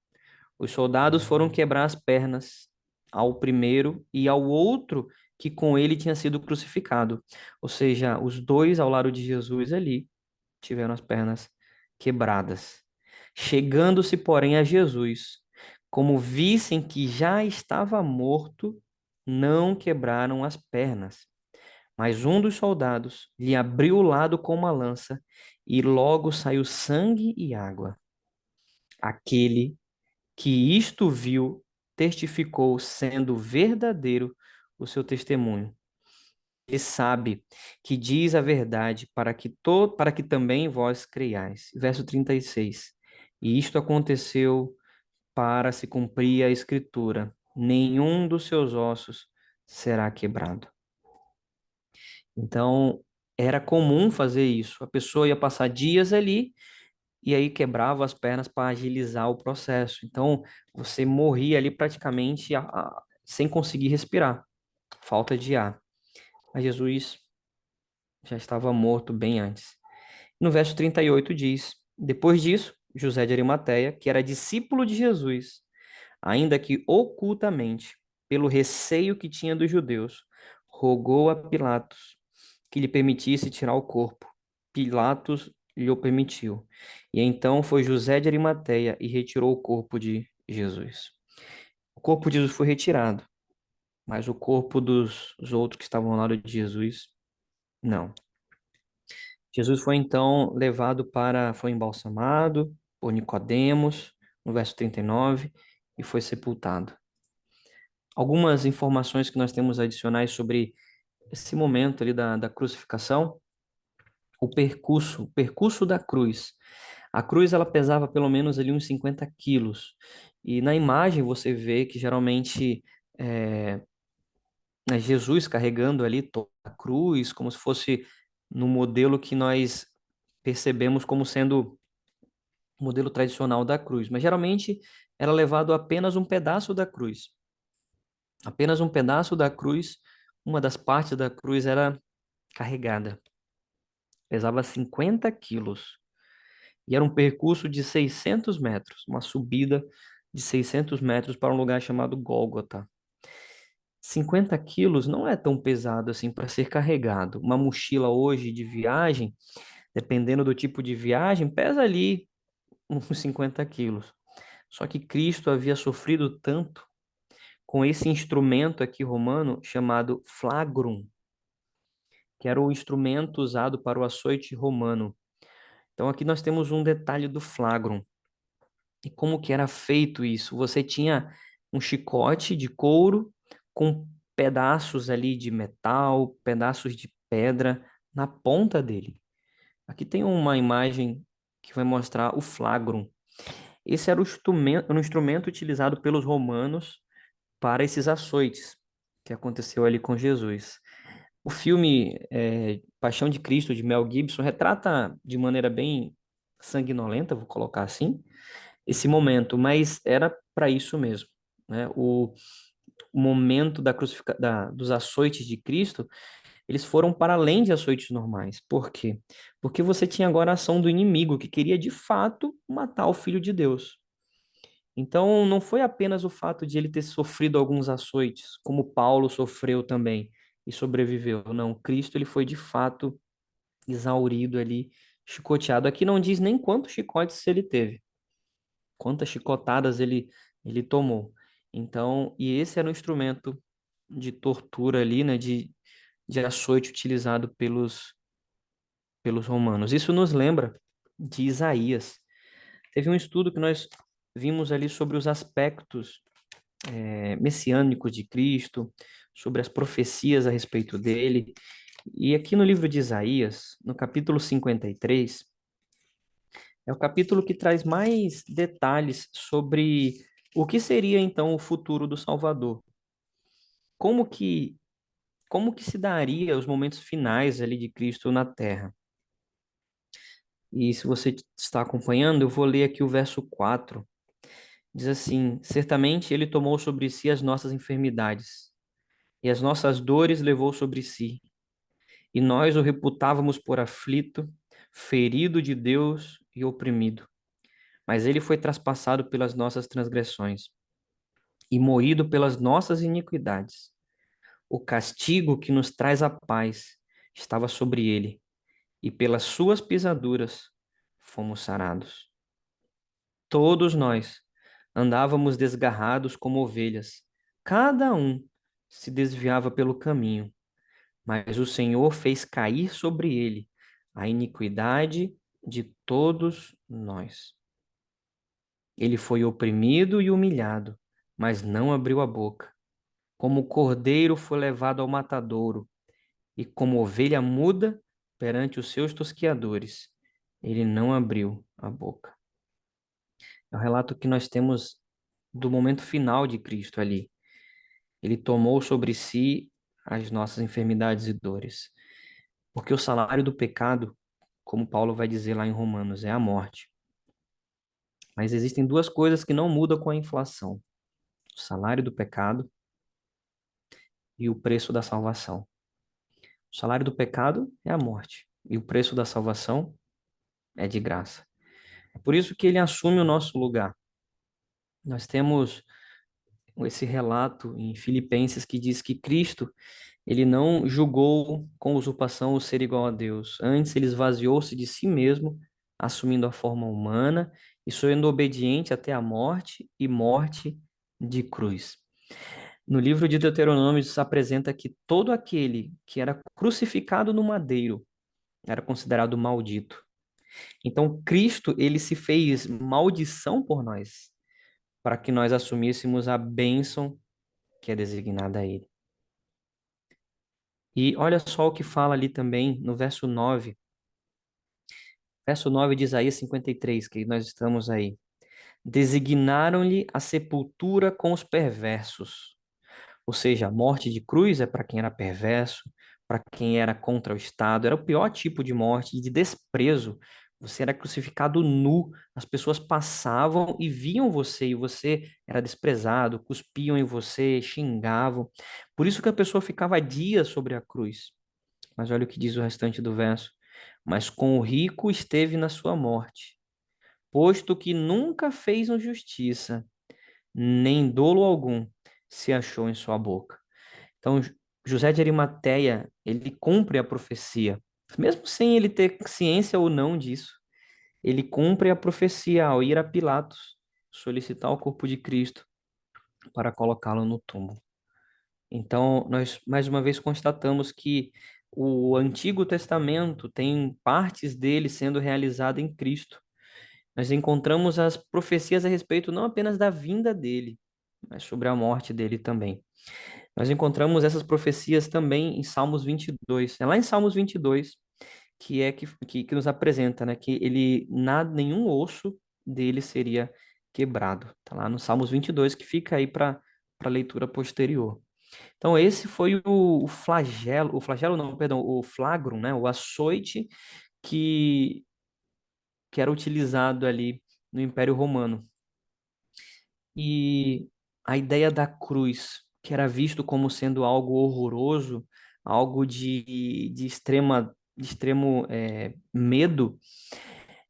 Os soldados foram quebrar as pernas ao primeiro e ao outro que com ele tinha sido crucificado. Ou seja, os dois ao lado de Jesus ali tiveram as pernas quebradas. Chegando-se, porém, a Jesus, como vissem que já estava morto, não quebraram as pernas. Mas um dos soldados lhe abriu o lado com uma lança, e logo saiu sangue e água. Aquele que isto viu testificou, sendo verdadeiro o seu testemunho. Ele sabe que diz a verdade para que também vós creiais. Verso 36. E isto aconteceu para se cumprir a escritura: nenhum dos seus ossos será quebrado. Então, era comum fazer isso. A pessoa ia passar dias ali e aí quebrava as pernas para agilizar o processo. Então, você morria ali praticamente sem conseguir respirar, falta de ar. Mas Jesus já estava morto bem antes. No verso 38 diz: depois disso, José de Arimateia, que era discípulo de Jesus, ainda que ocultamente, pelo receio que tinha dos judeus, rogou a Pilatos que lhe permitisse tirar o corpo. Pilatos lhe o permitiu. E então foi José de Arimateia e retirou o corpo de Jesus. O corpo de Jesus foi retirado, mas o corpo dos outros que estavam ao lado de Jesus, não. Jesus foi então foi embalsamado por Nicodemos, no verso 39, e foi sepultado. Algumas informações que nós temos adicionais sobre esse momento ali da crucificação, o percurso da cruz. A cruz ela pesava pelo menos ali uns 50 quilos. E na imagem você vê que geralmente é, é Jesus carregando ali toda a cruz, como se fosse no modelo que nós percebemos como sendo o modelo tradicional da cruz. Mas geralmente era levado apenas um pedaço da cruz. Apenas um pedaço da cruz, uma das partes da cruz era carregada. Pesava 50 quilos. E era um percurso de 600 metros, uma subida de 600 metros para um lugar chamado Gólgota. 50 quilos não é tão pesado assim para ser carregado. Uma mochila hoje de viagem, dependendo do tipo de viagem, pesa ali uns 50 quilos. Só que Cristo havia sofrido tanto com esse instrumento aqui romano chamado flagrum, que era o instrumento usado para o açoite romano. Então aqui nós temos um detalhe do flagrum. E como que era feito isso? Você tinha um chicote de couro com pedaços ali de metal, pedaços de pedra na ponta dele. Aqui tem uma imagem que vai mostrar o flagrum. Esse era um instrumento utilizado pelos romanos para esses açoites que aconteceu ali com Jesus. O filme Paixão de Cristo, de Mel Gibson, retrata de maneira bem sanguinolenta, vou colocar assim, esse momento, mas era para isso mesmo, né? O momento dos açoites de Cristo, eles foram para além de açoites normais. Por quê? Porque você tinha agora a ação do inimigo que queria de fato matar o Filho de Deus. Então, não foi apenas o fato de ele ter sofrido alguns açoites, como Paulo sofreu também e sobreviveu. Não, Cristo ele foi de fato exaurido ali, chicoteado. Aqui não diz nem quantos chicotes ele teve, quantas chicotadas ele tomou. Então, e esse era um instrumento de tortura ali, né, de açoite utilizado pelos romanos. Isso nos lembra de Isaías. Teve um estudo que nós vimos ali sobre os aspectos messiânicos de Cristo, sobre as profecias a respeito dele. E aqui no livro de Isaías, no capítulo 53, é o capítulo que traz mais detalhes sobre o que seria então o futuro do Salvador. Como que como que se daria os momentos finais ali de Cristo na Terra. E se você está acompanhando, eu vou ler aqui o verso 4. Diz assim: Certamente ele tomou sobre si as nossas enfermidades, e as nossas dores levou sobre si. E nós o reputávamos por aflito, ferido de Deus e oprimido. Mas ele foi traspassado pelas nossas transgressões e moído pelas nossas iniquidades. O castigo que nos traz a paz estava sobre ele, e pelas suas pisaduras fomos sarados. Todos nós andávamos desgarrados como ovelhas, cada um se desviava pelo caminho, mas o Senhor fez cair sobre ele a iniquidade de todos nós. Ele foi oprimido e humilhado, mas não abriu a boca. Como cordeiro foi levado ao matadouro, e como ovelha muda perante os seus tosquiadores, ele não abriu a boca. É o relato que nós temos do momento final de Cristo ali. Ele tomou sobre si as nossas enfermidades e dores. Porque o salário do pecado, como Paulo vai dizer lá em Romanos, é a morte. Mas existem duas coisas que não mudam com a inflação: o salário do pecado e o preço da salvação. O salário do pecado é a morte, e o preço da salvação é de graça. É por isso que ele assume o nosso lugar. Nós temos esse relato em Filipenses que diz que Cristo, ele não julgou com usurpação o ser igual a Deus. Antes, ele esvaziou-se de si mesmo, assumindo a forma humana e sendo obediente até a morte e morte de cruz. No livro de Deuteronômio, se apresenta que todo aquele que era crucificado no madeiro era considerado maldito. Então, Cristo, ele se fez maldição por nós, para que nós assumíssemos a bênção que é designada a ele. E olha só o que fala ali também no verso 9 de Isaías 53, que nós estamos aí. Designaram-lhe a sepultura com os perversos. Ou seja, a morte de cruz é para quem era perverso, para quem era contra o Estado. Era o pior tipo de morte, de desprezo. Você era crucificado nu, as pessoas passavam e viam você, e você era desprezado, cuspiam em você, xingavam. Por isso que a pessoa ficava dias sobre a cruz. Mas olha o que diz o restante do verso. Mas com o rico esteve na sua morte, posto que nunca fez injustiça, nem dolo algum se achou em sua boca. Então, José de Arimateia, ele cumpre a profecia, mesmo sem ele ter ciência ou não disso. Ele cumpre a profecia ao ir a Pilatos solicitar o corpo de Cristo para colocá-lo no túmulo. Então, nós mais uma vez constatamos que o Antigo Testamento tem partes dele sendo realizada em Cristo. Nós encontramos as profecias a respeito não apenas da vinda dele, mas sobre a morte dele também. Nós encontramos essas profecias também em Salmos 22. É lá em Salmos 22 que é que nos apresenta, né, que ele nada, nenhum osso dele seria quebrado. Tá lá no Salmos 22 que fica aí para leitura posterior. Então esse foi o flagelo não, perdão, o flagrum, né, o açoite que que era utilizado ali no Império Romano. E a ideia da cruz, que era visto como sendo algo horroroso, algo de extremo medo,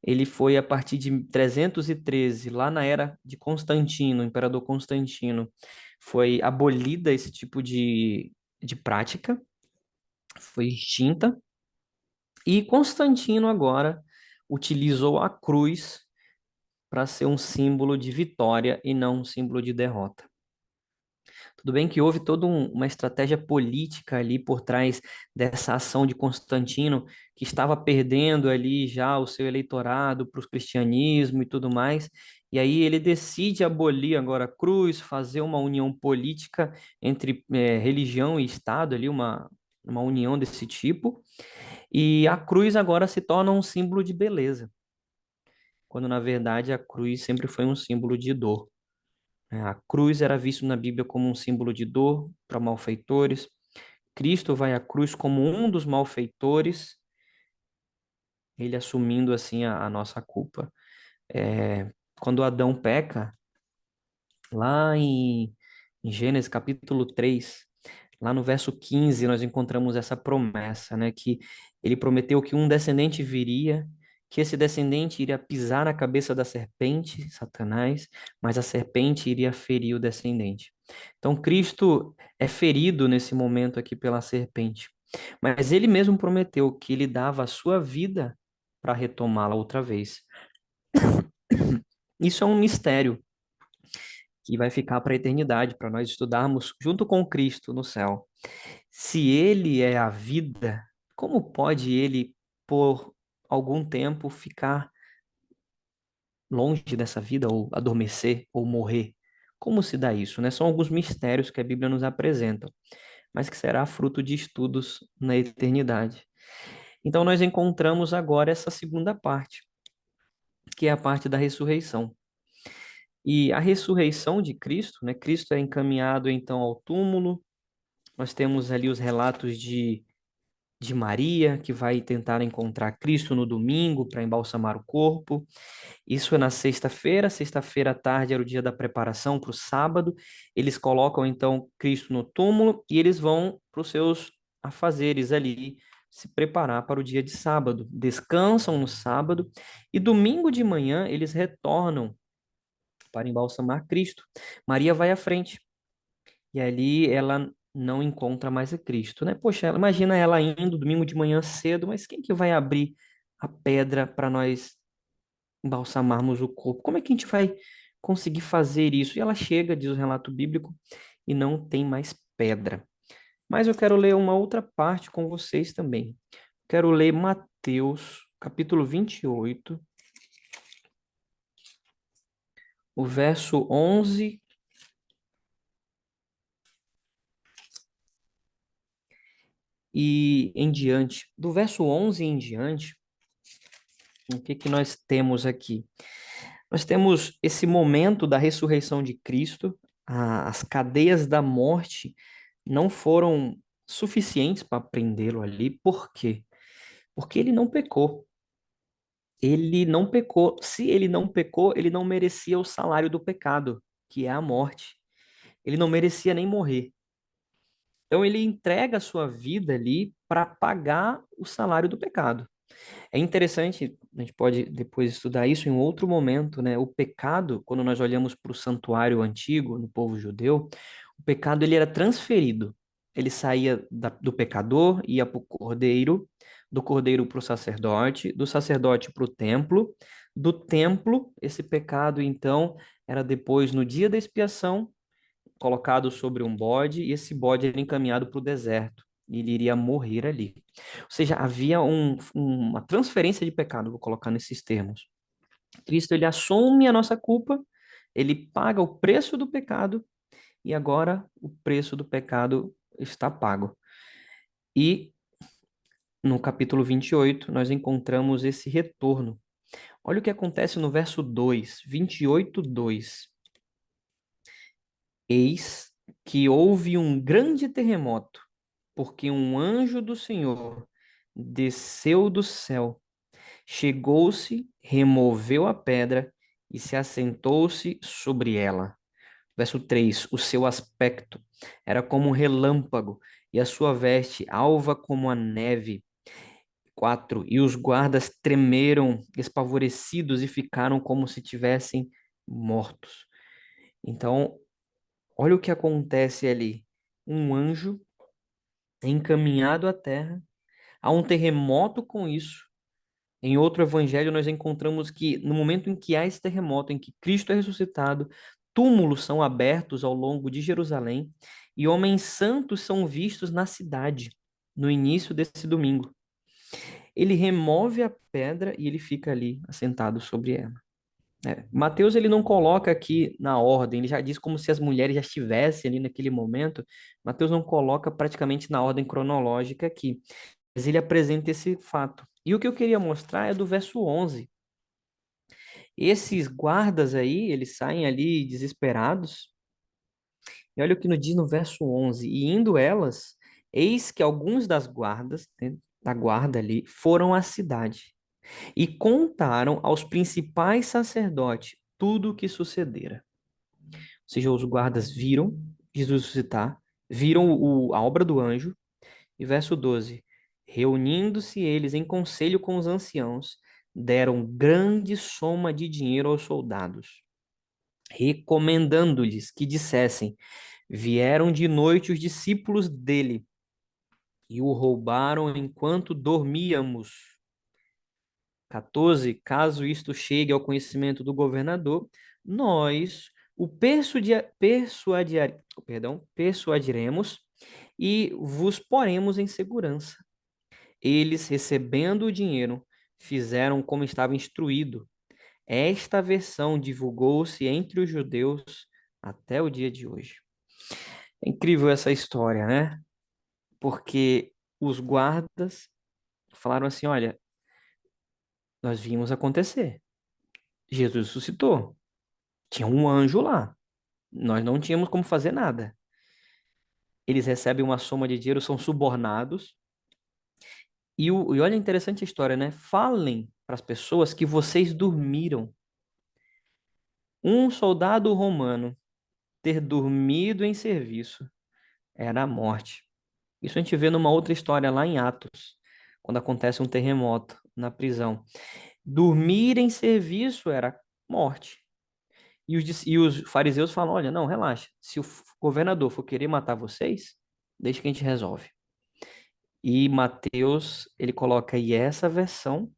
ele foi a partir de 313, lá na era de Constantino, imperador Constantino, foi abolida esse tipo de prática, foi extinta, e Constantino agora utilizou a cruz para ser um símbolo de vitória e não um símbolo de derrota. Tudo bem que houve toda uma estratégia política ali por trás dessa ação de Constantino, que estava perdendo ali já o seu eleitorado para o cristianismo e tudo mais, e aí ele decide abolir agora a cruz, fazer uma união política entre religião e Estado, ali uma união desse tipo, e a cruz agora se torna um símbolo de beleza, quando na verdade a cruz sempre foi um símbolo de dor. A cruz era vista na Bíblia como um símbolo de dor para malfeitores. Cristo vai à cruz como um dos malfeitores, ele assumindo assim a nossa culpa. Quando Adão peca, lá em Gênesis capítulo 3, lá no verso 15, nós encontramos essa promessa, né? Que ele prometeu que um descendente viria, que esse descendente iria pisar na cabeça da serpente, Satanás, mas a serpente iria ferir o descendente. Então, Cristo é ferido nesse momento aqui pela serpente, mas ele mesmo prometeu que ele dava a sua vida para retomá-la outra vez. Isso é um mistério que vai ficar para a eternidade, para nós estudarmos junto com Cristo no céu. Se ele é a vida, como pode ele, por algum tempo, ficar longe dessa vida, ou adormecer, ou morrer? Como se dá isso, né? São alguns mistérios que a Bíblia nos apresenta, mas que será fruto de estudos na eternidade. Então, nós encontramos agora essa segunda parte, que é a parte da ressurreição. E a ressurreição de Cristo, né? Cristo é encaminhado então ao túmulo. Nós temos ali os relatos de Maria, que vai tentar encontrar Cristo no domingo para embalsamar o corpo. Isso é na sexta-feira. Sexta-feira à tarde era o dia da preparação para o sábado. Eles colocam então Cristo no túmulo e eles vão para os seus afazeres ali, se preparar para o dia de sábado. Descansam no sábado e domingo de manhã eles retornam para embalsamar Cristo. Maria vai à frente. E ali ela não encontra mais a Cristo, né? Poxa, imagina ela indo domingo de manhã cedo, mas quem que vai abrir a pedra para nós embalsamarmos o corpo? Como é que a gente vai conseguir fazer isso? E ela chega, diz o relato bíblico, e não tem mais pedra. Mas eu quero ler uma outra parte com vocês também. Quero ler Mateus, capítulo 28, o verso 11 e em diante. Do verso 11 em diante, o que que nós temos aqui? Nós temos esse momento da ressurreição de Cristo, as cadeias da morte não foram suficientes para prendê-lo ali, por quê? Porque ele não pecou. Ele não pecou. Se ele não pecou, ele não merecia o salário do pecado, que é a morte. Ele não merecia nem morrer. Então ele entrega a sua vida ali para pagar o salário do pecado. É interessante, a gente pode depois estudar isso em um outro momento, né? O pecado, quando nós olhamos para o santuário antigo, no povo judeu, o pecado ele era transferido. Ele saía do pecador, ia para o cordeiro, do cordeiro para o sacerdote, do sacerdote para o templo, do templo, esse pecado, então, era depois, no dia da expiação, colocado sobre um bode, e esse bode era encaminhado para o deserto. E ele iria morrer ali. Ou seja, havia uma transferência de pecado, vou colocar nesses termos. Cristo, ele assume a nossa culpa, ele paga o preço do pecado e agora o preço do pecado está pago. E no capítulo 28, nós encontramos esse retorno. Olha o que acontece no verso 2, 28, 2. Eis que houve um grande terremoto, porque um anjo do Senhor desceu do céu, chegou-se, removeu a pedra e se assentou-se sobre ela. Verso 3: o seu aspecto era como um relâmpago, e a sua veste alva como a neve. 4: e os guardas tremeram, espavorecidos, e ficaram como se tivessem mortos. Então, olha o que acontece ali. Um anjo é encaminhado à terra, há um terremoto com isso. Em outro evangelho, nós encontramos que no momento em que há esse terremoto, em que Cristo é ressuscitado, túmulos são abertos ao longo de Jerusalém e homens santos são vistos na cidade, no início desse domingo. Ele remove a pedra e ele fica ali assentado sobre ela. Mateus ele não coloca aqui na ordem, ele já diz como se as mulheres já estivessem ali naquele momento. Mateus não coloca praticamente na ordem cronológica aqui, mas ele apresenta esse fato. E o que eu queria mostrar é do verso 11. Esses guardas aí, eles saem ali desesperados, e olha o que nos diz no verso 11: e indo elas, eis que alguns das guardas, né, da guarda ali, foram à cidade e contaram aos principais sacerdotes tudo o que sucedera. Ou seja, os guardas viram Jesus ressuscitar, viram a obra do anjo, e verso 12: reunindo-se eles em conselho com os anciãos, deram grande soma de dinheiro aos soldados, recomendando-lhes que dissessem: vieram de noite os discípulos dele e o roubaram enquanto dormíamos. 14: caso isto chegue ao conhecimento do governador, nós o persuadiremos e vos poremos em segurança. Eles, recebendo o dinheiro, fizeram como estava instruído. Esta versão divulgou-se entre os judeus até o dia de hoje. É incrível essa história, né? Porque os guardas falaram assim: olha, nós vimos acontecer. Jesus ressuscitou. Tinha um anjo lá. Nós não tínhamos como fazer nada. Eles recebem uma soma de dinheiro, são subornados. E olha, interessante a história, né? Falem para as pessoas que vocês dormiram. Um soldado romano ter dormido em serviço era a morte. Isso a gente vê numa outra história lá em Atos, quando acontece um terremoto na prisão. Dormir em serviço era morte. E os fariseus falam: olha, não, relaxa. Se o governador for querer matar vocês, deixa que a gente resolve. E Mateus, ele coloca: e essa versão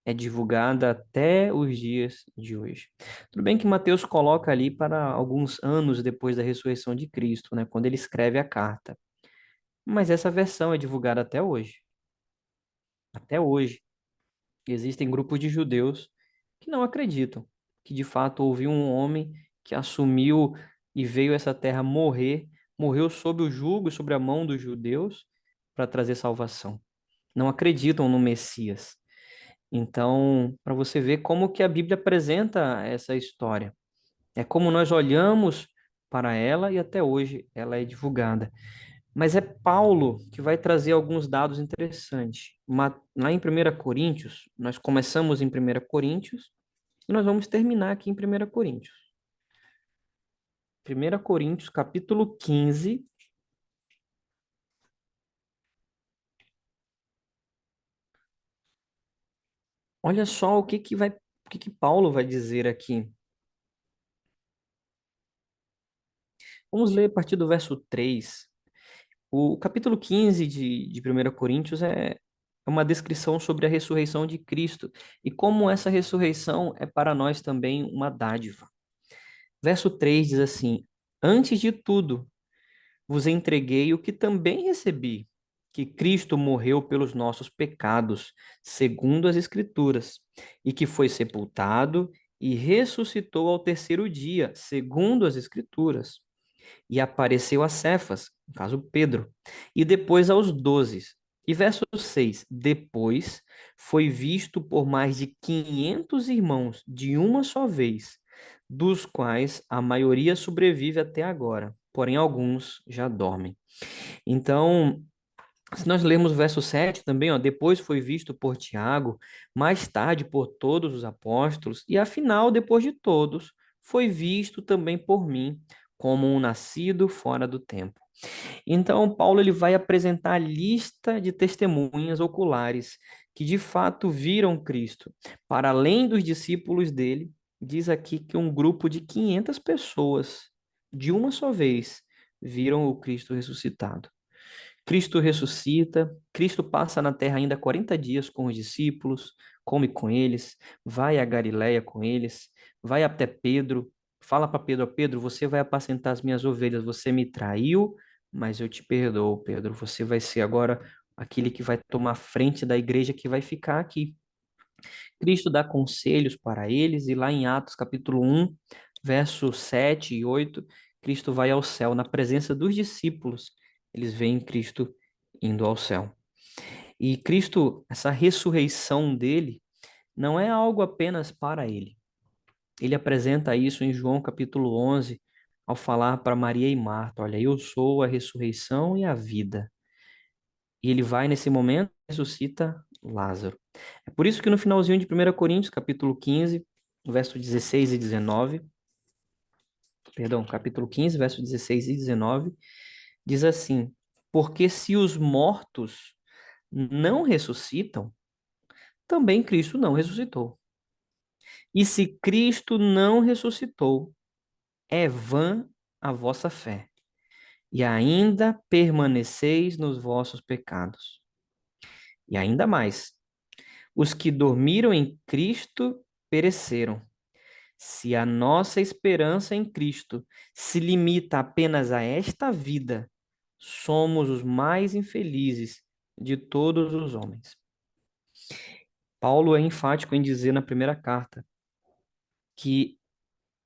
é divulgada até os dias de hoje. Tudo bem que Mateus coloca ali para alguns anos depois da ressurreição de Cristo, né, quando ele escreve a carta. Mas essa versão é divulgada até hoje. Até hoje. Existem grupos de judeus que não acreditam que de fato houve um homem que assumiu e veio a essa terra morrer, morreu sob o jugo e sobre a mão dos judeus para trazer salvação. Não acreditam no Messias. Então, para você ver como que a Bíblia apresenta essa história. É como nós olhamos para ela e até hoje ela é divulgada. Mas é Paulo que vai trazer alguns dados interessantes. Lá em 1 Coríntios, nós começamos em 1 Coríntios e nós vamos terminar aqui em 1 Coríntios. 1 Coríntios, capítulo 15. Olha só o que Paulo vai dizer aqui. Vamos ler a partir do verso 3. O capítulo 15 de 1 Coríntios é uma descrição sobre a ressurreição de Cristo e como essa ressurreição é para nós também uma dádiva. Verso 3 diz assim: antes de tudo, vos entreguei o que também recebi, que Cristo morreu pelos nossos pecados, segundo as Escrituras, e que foi sepultado e ressuscitou ao terceiro dia, segundo as Escrituras, E apareceu a Cefas, no caso Pedro, e depois aos 12. E verso 6, depois foi visto por mais de 500 irmãos de uma só vez, dos quais a maioria sobrevive até agora, porém alguns já dormem. Então, se nós lermos o verso 7 também, ó, depois foi visto por Tiago, mais tarde por todos os apóstolos, e afinal, depois de todos, foi visto também por mim, como um nascido fora do tempo. Então, Paulo ele vai apresentar a lista de testemunhas oculares que de fato viram Cristo. Para além dos discípulos dele, diz aqui que um grupo de 500 pessoas, de uma só vez, viram o Cristo ressuscitado. Cristo ressuscita, Cristo passa na terra ainda 40 dias com os discípulos, come com eles, vai a Galiléia com eles, vai até Pedro, fala para Pedro, Pedro, você vai apacentar as minhas ovelhas, você me traiu, mas eu te perdoo, Pedro, você vai ser agora aquele que vai tomar frente da igreja que vai ficar aqui. Cristo dá conselhos para eles e lá em Atos capítulo 1, versos 7 e 8, Cristo vai ao céu na presença dos discípulos. Eles veem Cristo indo ao céu. E Cristo, essa ressurreição dele, não é algo apenas para ele. Ele apresenta isso em João capítulo 11, ao falar para Maria e Marta, olha, eu sou a ressurreição e a vida. E ele vai nesse momento e ressuscita Lázaro. É por isso que no finalzinho de 1 Coríntios, capítulo 15, verso 16 e 19, perdão, capítulo 15, verso 16 e 19, diz assim: porque se os mortos não ressuscitam, também Cristo não ressuscitou. E se Cristo não ressuscitou, é vã a vossa fé, e ainda permaneceis nos vossos pecados. E ainda mais, os que dormiram em Cristo pereceram. Se a nossa esperança em Cristo se limita apenas a esta vida, somos os mais infelizes de todos os homens. Paulo é enfático em dizer na primeira carta que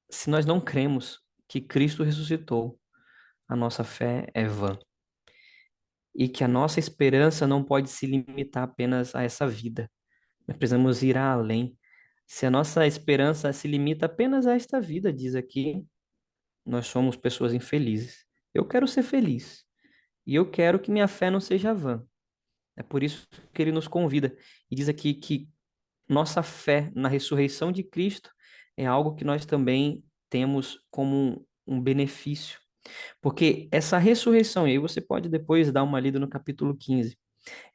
se nós não cremos que Cristo ressuscitou, a nossa fé é vã. E que a nossa esperança não pode se limitar apenas a essa vida. Nós precisamos ir além. Se a nossa esperança se limita apenas a esta vida, diz aqui, nós somos pessoas infelizes. Eu quero ser feliz. E eu quero que minha fé não seja vã. É por isso que ele nos convida. E diz aqui que nossa fé na ressurreição de Cristo é algo que nós também temos como um benefício. Porque essa ressurreição, e aí você pode depois dar uma lida no capítulo 15,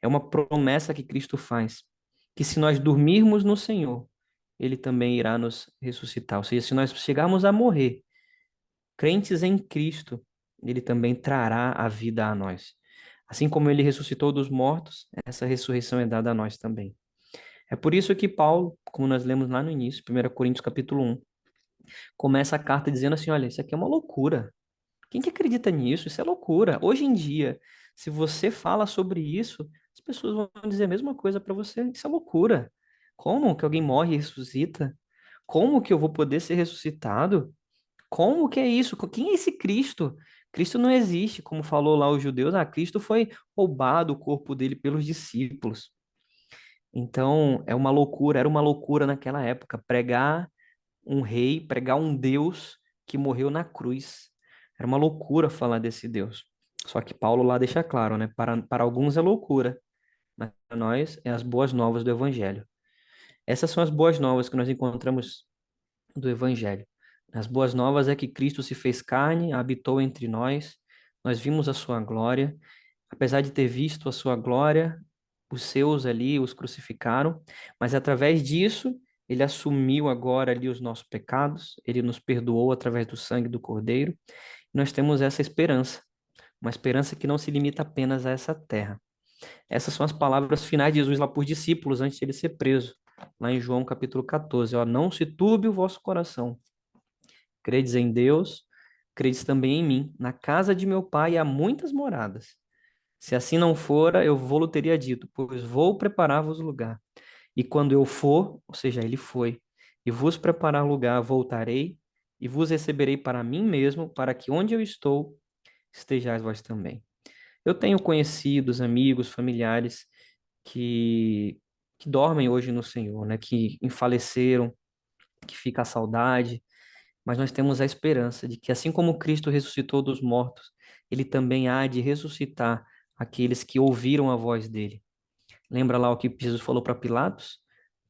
é uma promessa que Cristo faz, que se nós dormirmos no Senhor, Ele também irá nos ressuscitar. Ou seja, se nós chegarmos a morrer, crentes em Cristo, Ele também trará a vida a nós. Assim como Ele ressuscitou dos mortos, essa ressurreição é dada a nós também. É por isso que Paulo, como nós lemos lá no início, 1 Coríntios capítulo 1, começa a carta dizendo assim, olha, isso aqui é uma loucura. Quem que acredita nisso? Isso é loucura. Hoje em dia, se você fala sobre isso, as pessoas vão dizer a mesma coisa para você. Isso é loucura. Como que alguém morre e ressuscita? Como que eu vou poder ser ressuscitado? Como que é isso? Quem é esse Cristo? Cristo não existe, como falou lá os judeus. Ah, Cristo foi roubado o corpo dele pelos discípulos. Então, é uma loucura, era uma loucura naquela época pregar um rei, pregar um Deus que morreu na cruz. Era uma loucura falar desse Deus. Só que Paulo lá deixa claro, né? Para alguns é loucura, mas para nós é as boas novas do Evangelho. Essas são as boas novas que nós encontramos do Evangelho. As boas novas é que Cristo se fez carne, habitou entre nós vimos a sua glória. Apesar de ter visto a sua glória, os seus ali os crucificaram, mas através disso ele assumiu agora ali os nossos pecados, ele nos perdoou através do sangue do Cordeiro. Nós temos essa esperança, uma esperança que não se limita apenas a essa terra. Essas são as palavras finais de Jesus lá para os discípulos antes de ele ser preso, lá em João capítulo 14, ó, não se turbe o vosso coração. Credes em Deus, credes também em mim. Na casa de meu pai há muitas moradas. Se assim não fora, eu vou-lo teria dito, pois vou preparar-vos lugar. E quando eu for, ou seja, ele foi, e vos preparar lugar, voltarei e vos receberei para mim mesmo, para que onde eu estou, estejais vós também. Eu tenho conhecidos, amigos, familiares que, que dormem hoje no Senhor, né? Que faleceram, que fica a saudade, mas nós temos a esperança de que, assim como Cristo ressuscitou dos mortos, ele também há de ressuscitar aqueles que ouviram a voz dele. Lembra lá o que Jesus falou para Pilatos?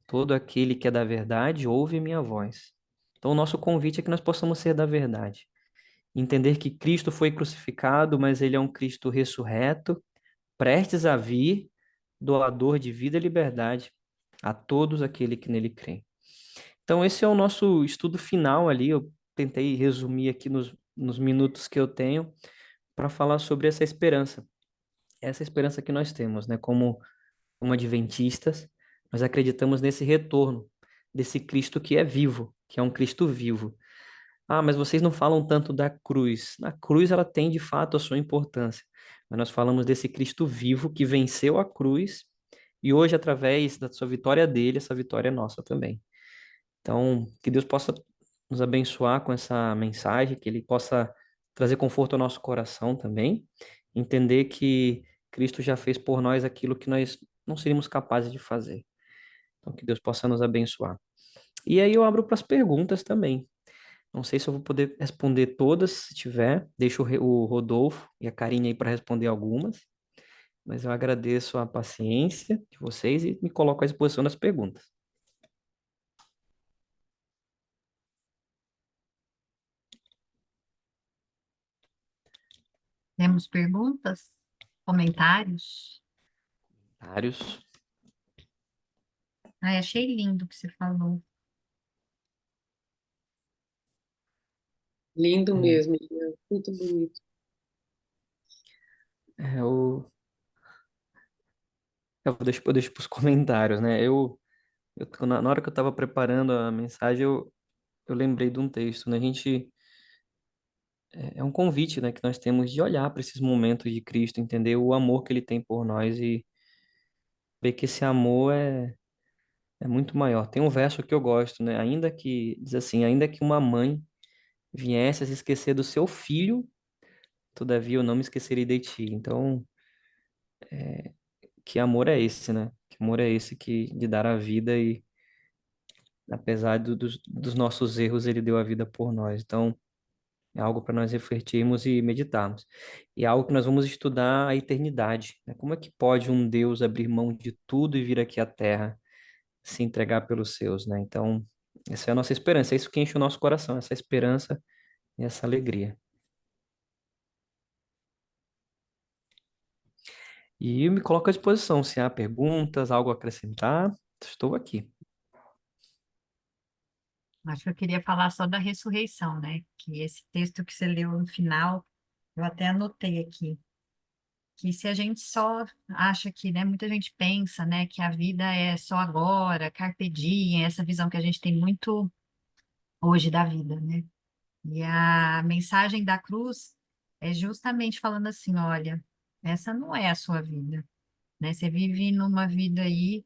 Todo aquele que é da verdade ouve minha voz. Então, o nosso convite é que nós possamos ser da verdade. Entender que Cristo foi crucificado, mas ele é um Cristo ressurreto, prestes a vir, doador de vida e liberdade a todos aqueles que nele creem. Então, esse é o nosso estudo final ali. Eu tentei resumir aqui nos minutos que eu tenho para falar sobre essa esperança que nós temos, né? Como adventistas, nós acreditamos nesse retorno desse Cristo que é vivo, que é um Cristo vivo. Ah, mas vocês não falam tanto da cruz. Na cruz ela tem de fato a sua importância, mas nós falamos desse Cristo vivo que venceu a cruz e hoje, através da sua vitória dele, essa vitória é nossa também. Então, que Deus possa nos abençoar com essa mensagem, que Ele possa trazer conforto ao nosso coração também, entender que Cristo já fez por nós aquilo que nós não seríamos capazes de fazer. Então, que Deus possa nos abençoar. E aí eu abro para as perguntas também. Não sei se eu vou poder responder todas, se tiver. Deixo o Rodolfo e a Karine aí para responder algumas, mas eu agradeço a paciência de vocês e me coloco à disposição das perguntas. Temos perguntas? Comentários? Vários. Ai, achei lindo o que você falou. Lindo É, mesmo, Jean. Muito bonito. é, eu deixo para os comentários, né? Na hora que eu estava preparando a mensagem, eu lembrei de um texto, né? É um convite, né, que nós temos de olhar para esses momentos de Cristo, entender o amor que ele tem por nós e ver que esse amor é muito maior. Tem um verso que eu gosto, né? Ainda que, diz assim, ainda que uma mãe viesse a se esquecer do seu filho, todavia eu não me esquecerei de ti. Então, que amor é esse, né? Que amor é esse que de dar a vida e apesar dos nossos erros, ele deu a vida por nós. Então, é algo para nós refletirmos e meditarmos. E é algo que nós vamos estudar a eternidade, né? Como é que pode um Deus abrir mão de tudo e vir aqui à Terra, se entregar pelos seus, né? Então, essa é a nossa esperança, é isso que enche o nosso coração, essa esperança e essa alegria. E me coloco à disposição, se há perguntas, algo a acrescentar, estou aqui. Acho que eu queria falar só da ressurreição, né? Que esse texto que você leu no final, eu até anotei aqui. Que se a gente só acha que, né, muita gente pensa, né, que a vida é só agora, carpe diem, essa visão que a gente tem muito hoje da vida, né? E a mensagem da cruz é justamente falando assim, olha, essa não é a sua vida, né? Você vive numa vida aí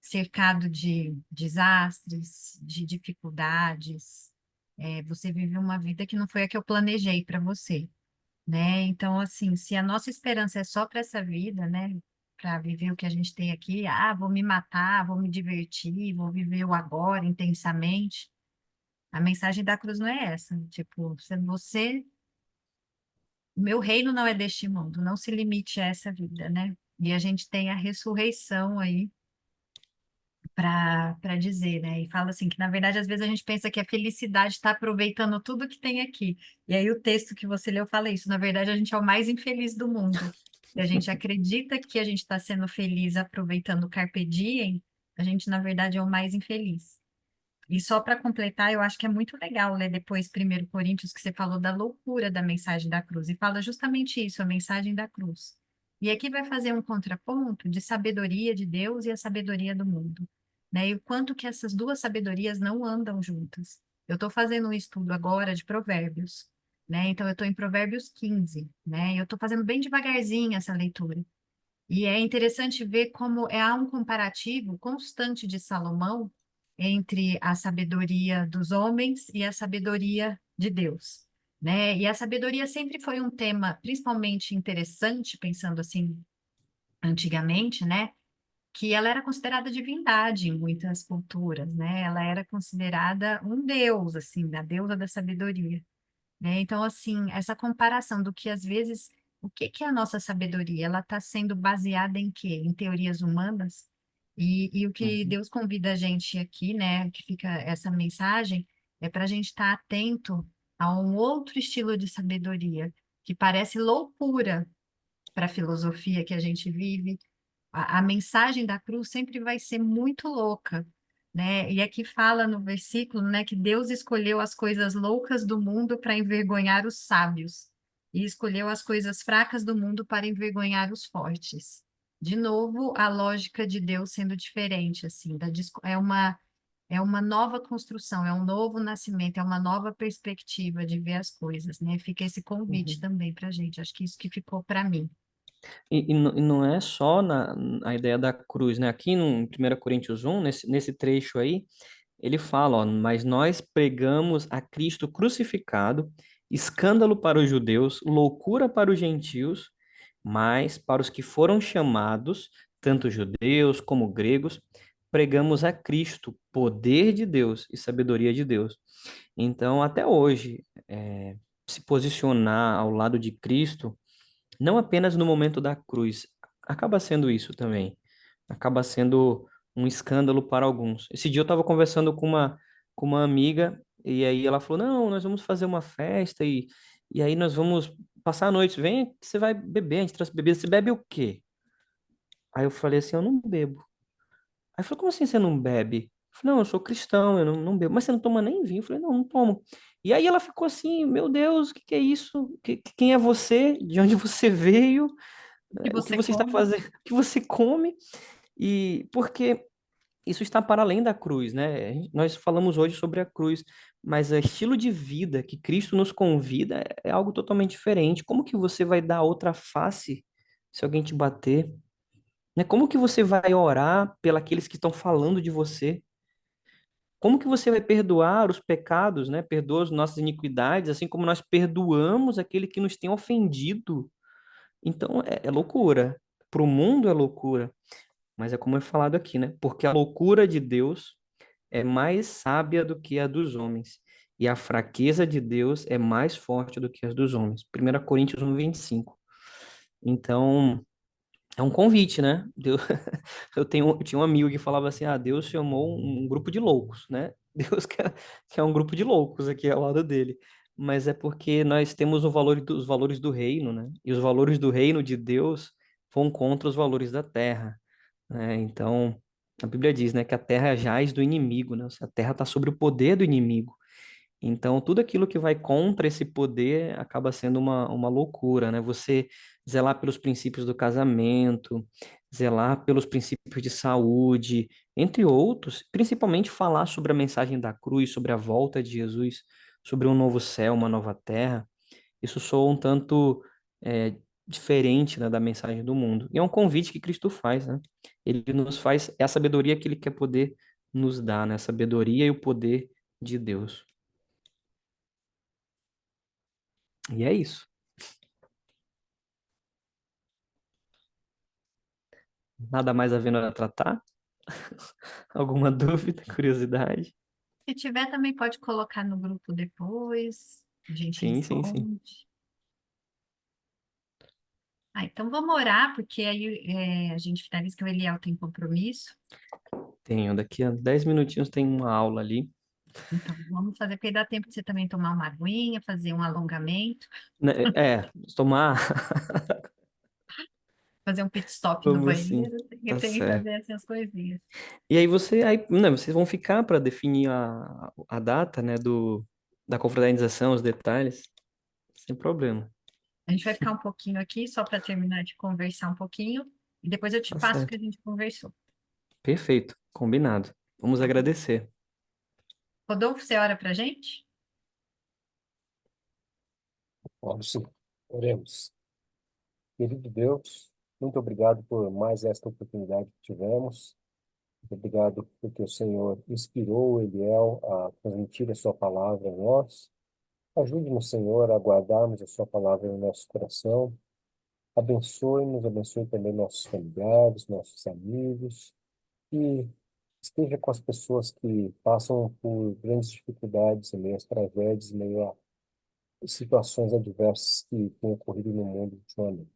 cercado de desastres, de dificuldades. Você vive uma vida que não foi a que eu planejei para você, né? Então, assim, se a nossa esperança é só para essa vida, né? Para viver o que a gente tem aqui, vou me matar, vou me divertir, vou viver o agora intensamente. A mensagem da cruz não é essa. Tipo, se você, o meu reino não é deste mundo, não se limite a essa vida, né? E a gente tem a ressurreição aí para dizer, né? E fala assim que na verdade às vezes a gente pensa que a felicidade está aproveitando tudo que tem aqui. E aí o texto que você leu fala isso. Na verdade a gente é o mais infeliz do mundo. E a gente acredita que a gente está sendo feliz aproveitando o carpe diem, a gente na verdade é o mais infeliz. E só para completar, eu acho que é muito legal ler depois 1 Coríntios, que você falou da loucura da mensagem da cruz, e fala justamente isso, a mensagem da cruz. E aqui vai fazer um contraponto de sabedoria de Deus e a sabedoria do mundo, né? E o quanto que essas duas sabedorias não andam juntas. Eu estou fazendo um estudo agora de Provérbios, né? Então eu estou em Provérbios 15, né? E eu estou fazendo bem devagarzinho essa leitura. E é interessante ver como há um comparativo constante de Salomão entre a sabedoria dos homens e a sabedoria de Deus, né? E a sabedoria sempre foi um tema principalmente interessante, pensando assim, antigamente, né? Que ela era considerada divindade em muitas culturas, né? Ela era considerada um deus, assim, a deusa da sabedoria, né? Então, assim, essa comparação do que às vezes, o que que é a nossa sabedoria? Ela está sendo baseada em quê? Em teorias humanas? E o que Uhum, Deus convida a gente aqui, né? Que fica essa mensagem, é para a gente estar atento a um outro estilo de sabedoria, que parece loucura para a filosofia que a gente vive. A mensagem da cruz sempre vai ser muito louca, né? E aqui fala no versículo, né, que Deus escolheu as coisas loucas do mundo para envergonhar os sábios, e escolheu as coisas fracas do mundo para envergonhar os fortes. De novo, a lógica de Deus sendo diferente, assim, é uma nova construção, é um novo nascimento, é uma nova perspectiva de ver as coisas, né? Fica esse convite uhum. também para a gente. Acho que isso que ficou para mim. E não é só a ideia da cruz, né? Aqui no 1 Coríntios 1, nesse trecho aí, ele fala, ó, mas nós pregamos a Cristo crucificado, escândalo para os judeus, loucura para os gentios, mas para os que foram chamados, tanto judeus como gregos, pregamos a Cristo, poder de Deus e sabedoria de Deus. Então, até hoje, se posicionar ao lado de Cristo, não apenas no momento da cruz, acaba sendo isso também. Acaba sendo um escândalo para alguns. Esse dia eu estava conversando com uma amiga, e aí ela falou: Não, nós vamos fazer uma festa, e aí nós vamos passar a noite. Vem, que você vai beber, a gente trouxe bebida. Você bebe o quê? Aí eu falei assim: Eu não bebo. Aí falou: Como assim você não bebe? Eu falei: Não, eu sou cristão, eu não bebo. Mas você não toma nem vinho? Eu falei: Não, não tomo. E aí ela ficou assim: Meu Deus, o que que é isso? Quem é você? De onde você veio? Que O que você você está come. fazendo? O que você come? E porque isso está para além da cruz, né? Nós falamos hoje sobre a cruz, mas o estilo de vida que Cristo nos convida é algo totalmente diferente. Como que você vai dar outra face se alguém te bater? Né? Como que você vai orar pelos que estão falando de você? Como que você vai perdoar os pecados, né? Perdoa as nossas iniquidades, assim como nós perdoamos aquele que nos tem ofendido. Então é loucura. Para o mundo é loucura, mas é como é falado aqui, né? Porque a loucura de Deus é mais sábia do que a dos homens, e a fraqueza de Deus é mais forte do que as dos homens. 1 Coríntios 1:25. Então, é um convite, né? Deus, eu tinha um amigo que falava assim: Deus chamou um grupo de loucos, né? Deus quer um grupo de loucos aqui ao lado dele. Mas é porque nós temos os valores do reino, né? E os valores do reino de Deus vão contra os valores da terra, né? Então, a Bíblia diz, né, que a terra jaz do inimigo, né? A terra está sobre o poder do inimigo. Então, tudo aquilo que vai contra esse poder acaba sendo uma loucura, né? Você zelar pelos princípios do casamento, zelar pelos princípios de saúde, entre outros, principalmente falar sobre a mensagem da cruz, sobre a volta de Jesus, sobre um novo céu, uma nova terra. Isso soa um tanto diferente, né, da mensagem do mundo. E é um convite que Cristo faz, né? Ele nos faz, é a sabedoria que ele quer poder nos dar, né? A sabedoria e o poder de Deus. E é isso. Nada mais havendo a tratar? Alguma dúvida, curiosidade? Se tiver, também pode colocar no grupo depois, a gente Sim, sim, sim. responde. Ah, então vamos orar, porque aí a gente finaliza que o Eliel tem compromisso. Tenho. Daqui a 10 minutinhos tem uma aula ali. Então vamos fazer, porque dá tempo de você também tomar uma aguinha, fazer um alongamento, Né, tomar. fazer um pit stop no Vamos sim. banheiro, Tá tem que certo. fazer assim as coisinhas. E aí né, vocês vão ficar para definir a data, né, da confraternização, os detalhes, sem problema. A gente vai ficar um pouquinho aqui, só para terminar de conversar um pouquinho, e depois eu te Tá passo o que a certo. gente conversou. Perfeito. Combinado. Vamos Tá bom? agradecer. Rodolfo, você ora pra gente? Vamos sim. Oremos. Querido Deus, muito obrigado por mais esta oportunidade que tivemos Obrigado porque o Senhor inspirou o Eliel a transmitir a sua palavra a nós. Ajude-nos, Senhor, a guardarmos a sua palavra no nosso coração. Abençoe-nos, abençoe também nossos familiares, nossos amigos. E esteja com as pessoas que passam por grandes dificuldades, em meio às tragédias, em meio a situações adversas que têm ocorrido no mundo ultimamente.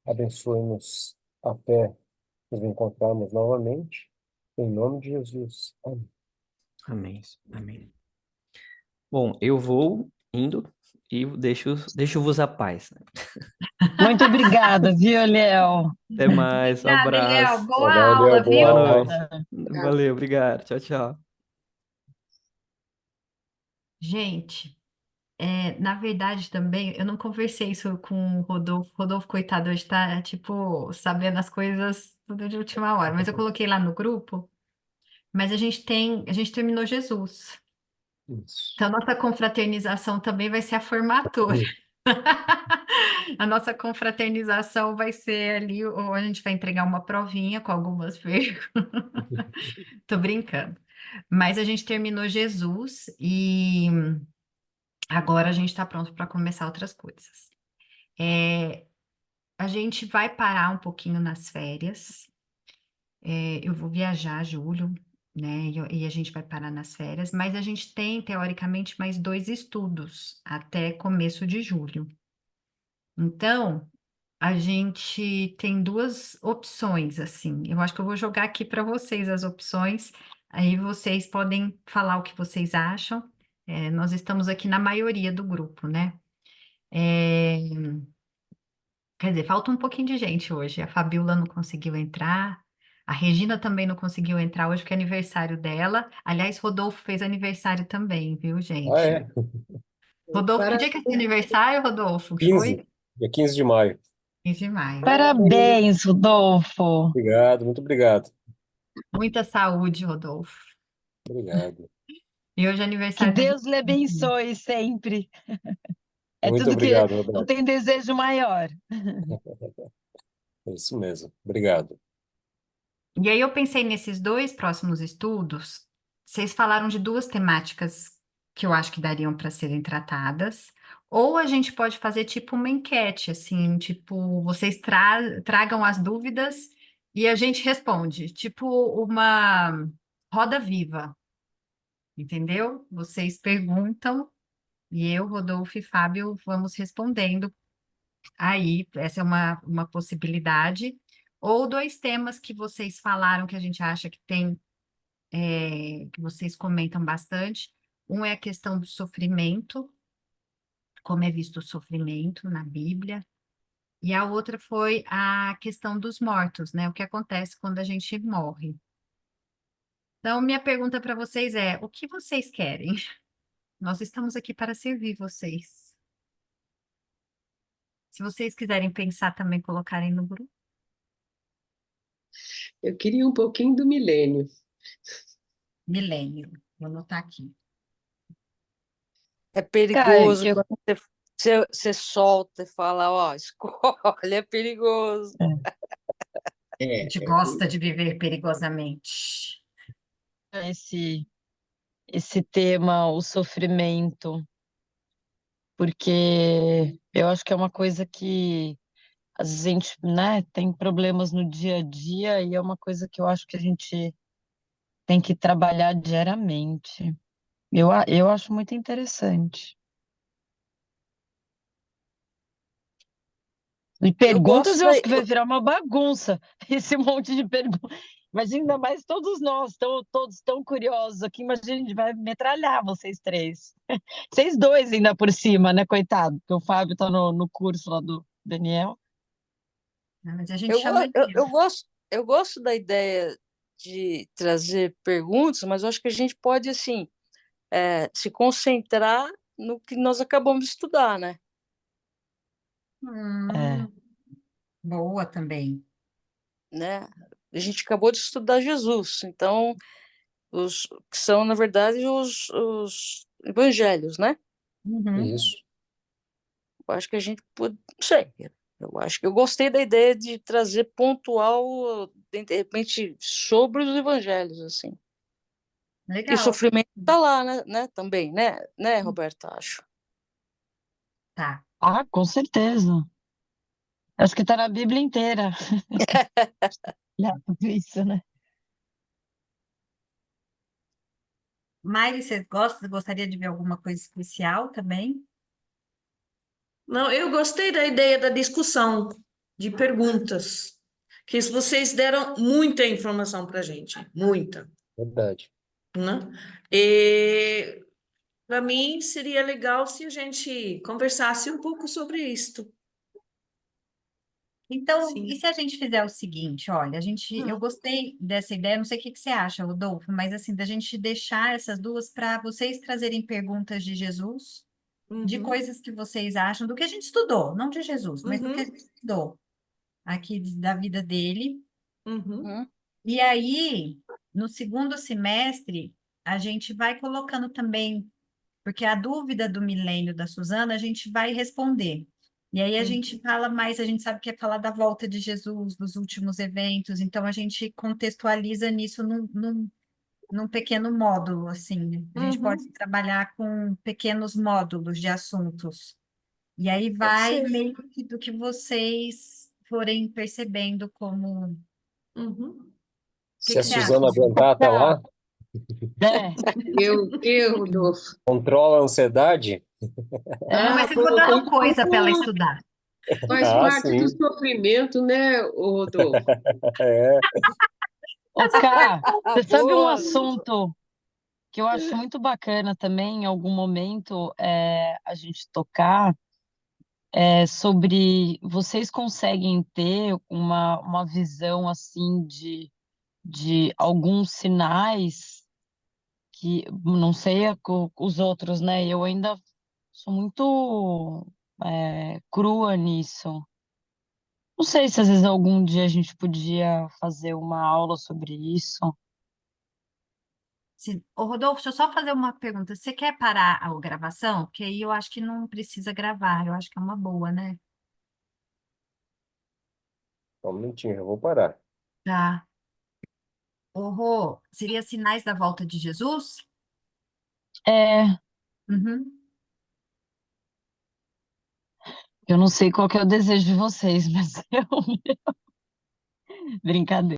Abençoe-nos até nos encontrarmos novamente. Em nome de Jesus. Amém. Amém. Amém. Bom, eu vou indo e deixo-vos a paz, né? Muito obrigada, viu, Léo? Até mais, um Obrigada, Eliel. abraço. Boa Legal, aula, Eliel, boa Boa viu? aula. noite. Valeu, obrigado. Tchau, tchau. Gente, na verdade também, eu não conversei isso com o Rodolfo. Rodolfo, coitado, hoje tá, tipo, sabendo as coisas tudo de última hora. Mas eu coloquei lá no grupo, mas a gente terminou Jesus. Isso. Então, nossa confraternização também vai ser a formatura. A nossa confraternização vai ser ali, ou a gente vai entregar uma provinha com algumas perguntas. Tô brincando. Mas a gente terminou Jesus e agora a gente está pronto para começar outras coisas. A gente vai parar um pouquinho nas férias. Eu vou viajar, julho, né? E a gente vai parar nas férias, mas a gente tem, teoricamente, mais 2 estudos até começo de julho. Então, a gente tem 2 opções, assim. Eu acho que eu vou jogar aqui para vocês as opções, aí vocês podem falar o que vocês acham. Nós estamos aqui na maioria do grupo, né? É, Quer dizer, falta um pouquinho de gente hoje. A Fabiola não conseguiu entrar, a Regina também não conseguiu entrar hoje, porque é aniversário dela. Aliás, Rodolfo fez aniversário também, viu, Ah, gente? é? Rodolfo, que Para... dia que é seu aniversário, Rodolfo? Que 15, foi? dia 15 de maio. 15 de maio. Parabéns. Parabéns, Rodolfo. Obrigado, muito obrigado. Muita saúde, Rodolfo. Obrigado. E hoje é Que aniversário da Deus lhe Regina. abençoe sempre. É Muito tudo que obrigado, não Roberto. tem desejo maior. É isso mesmo. Obrigado. E aí eu pensei nesses 2 próximos estudos, vocês falaram de 2 temáticas que eu acho que dariam para serem tratadas, ou a gente pode fazer tipo uma enquete, assim, tipo, vocês tragam as dúvidas e a gente responde, tipo uma roda viva, entendeu? Vocês perguntam e eu, Rodolfo e Fábio vamos respondendo. Aí, essa é uma possibilidade. Ou 2 temas que vocês falaram que a gente acha que tem, que vocês comentam bastante. Um é a questão do sofrimento, como é visto o sofrimento na Bíblia. E a outra foi a questão dos mortos, né? O que acontece quando a gente morre. Então, minha pergunta para vocês é: o que vocês querem? Nós estamos aqui para servir vocês. Se vocês quiserem pensar também, colocarem no grupo. Eu queria um pouquinho do milênio. Milênio. Vou anotar aqui. É Cara, perigoso quando você solta e fala, ó, escolhe, é perigoso. A É, gente gosta de viver perigosamente. esse tema, o sofrimento, porque eu acho que é uma coisa que a gente, né, tem problemas no dia a dia e é uma coisa que eu acho que a gente tem que trabalhar diariamente. Eu acho muito interessante. E Eu perguntas gosto eu da. acho que vai virar uma bagunça, esse monte de perguntas. Imagina, ainda mais todos nós, todos tão curiosos aqui. Imagina, a gente vai metralhar vocês três. Vocês dois ainda por cima, né, coitado? Porque o Fábio tá no curso lá do Daniel. Mas a gente Eu, chama go- ele. eu gosto da ideia de trazer perguntas, mas eu acho que a gente pode, assim, se concentrar no que nós acabamos de estudar, né? É, Boa também. Né? A gente acabou de estudar Jesus, então, que são, na verdade, os evangelhos, né? Uhum. Isso. Eu acho que a gente pode, não sei, eu acho que eu gostei da ideia de trazer pontual de repente, sobre os evangelhos, assim. E Legal. sofrimento está lá, né, também, né, Roberta, acho. Tá. Ah, com certeza. Acho que está na Bíblia inteira. Tudo isso, né? Mari, você gostaria de ver alguma coisa especial também? Não, eu gostei da ideia da discussão, de perguntas, que vocês deram muita informação para a gente, muita, Verdade. né? E para mim seria legal se a gente conversasse um pouco sobre isto. Então, Sim. e se a gente fizer o seguinte, olha, eu gostei dessa ideia, não sei o que que você acha, Rodolfo, mas assim, da gente deixar essas duas para vocês trazerem perguntas de Jesus, de Uhum, coisas que vocês acham, do que a gente estudou, não de Jesus, mas do que a uhum, gente estudou aqui da vida dele. uhum, Hum, E aí, no segundo semestre, a gente vai colocando também, porque a dúvida do milênio da Suzana, a gente vai responder. E aí a gente fala mais, a gente sabe que é falar da volta de Jesus, dos últimos eventos, então a gente contextualiza nisso num pequeno módulo, assim. A gente pode uhum. trabalhar com pequenos módulos de assuntos. E aí Pode vai ser. meio que do que vocês forem percebendo como. O Uhum. Se que a você acha, Suzana Ju? aguentar até lá, É, Eu, Rodolfo. controla a ansiedade. Não, mas Ah, você for dando um coisa para ela pouco estudar. faz Ah, parte do sim. sofrimento, né, Rodolfo? É. ô, Cá, você sabe um boa! assunto que eu acho muito bacana também, em algum momento, a gente tocar, sobre vocês conseguem ter uma visão assim de alguns sinais que não sei os outros, né? Eu ainda sou muito crua nisso. Não sei se às vezes algum dia a gente podia fazer uma aula sobre isso. Sim. Ô, Rodolfo, deixa eu só fazer uma pergunta. Você quer parar a gravação? Porque aí eu acho que não precisa gravar, eu acho que é uma boa, né? Só um minutinho, eu vou parar. Tá. Ô, Rô, seria sinais da volta de Jesus? É, Uhum. eu não sei qual que é o desejo de vocês, mas eu brincadeira.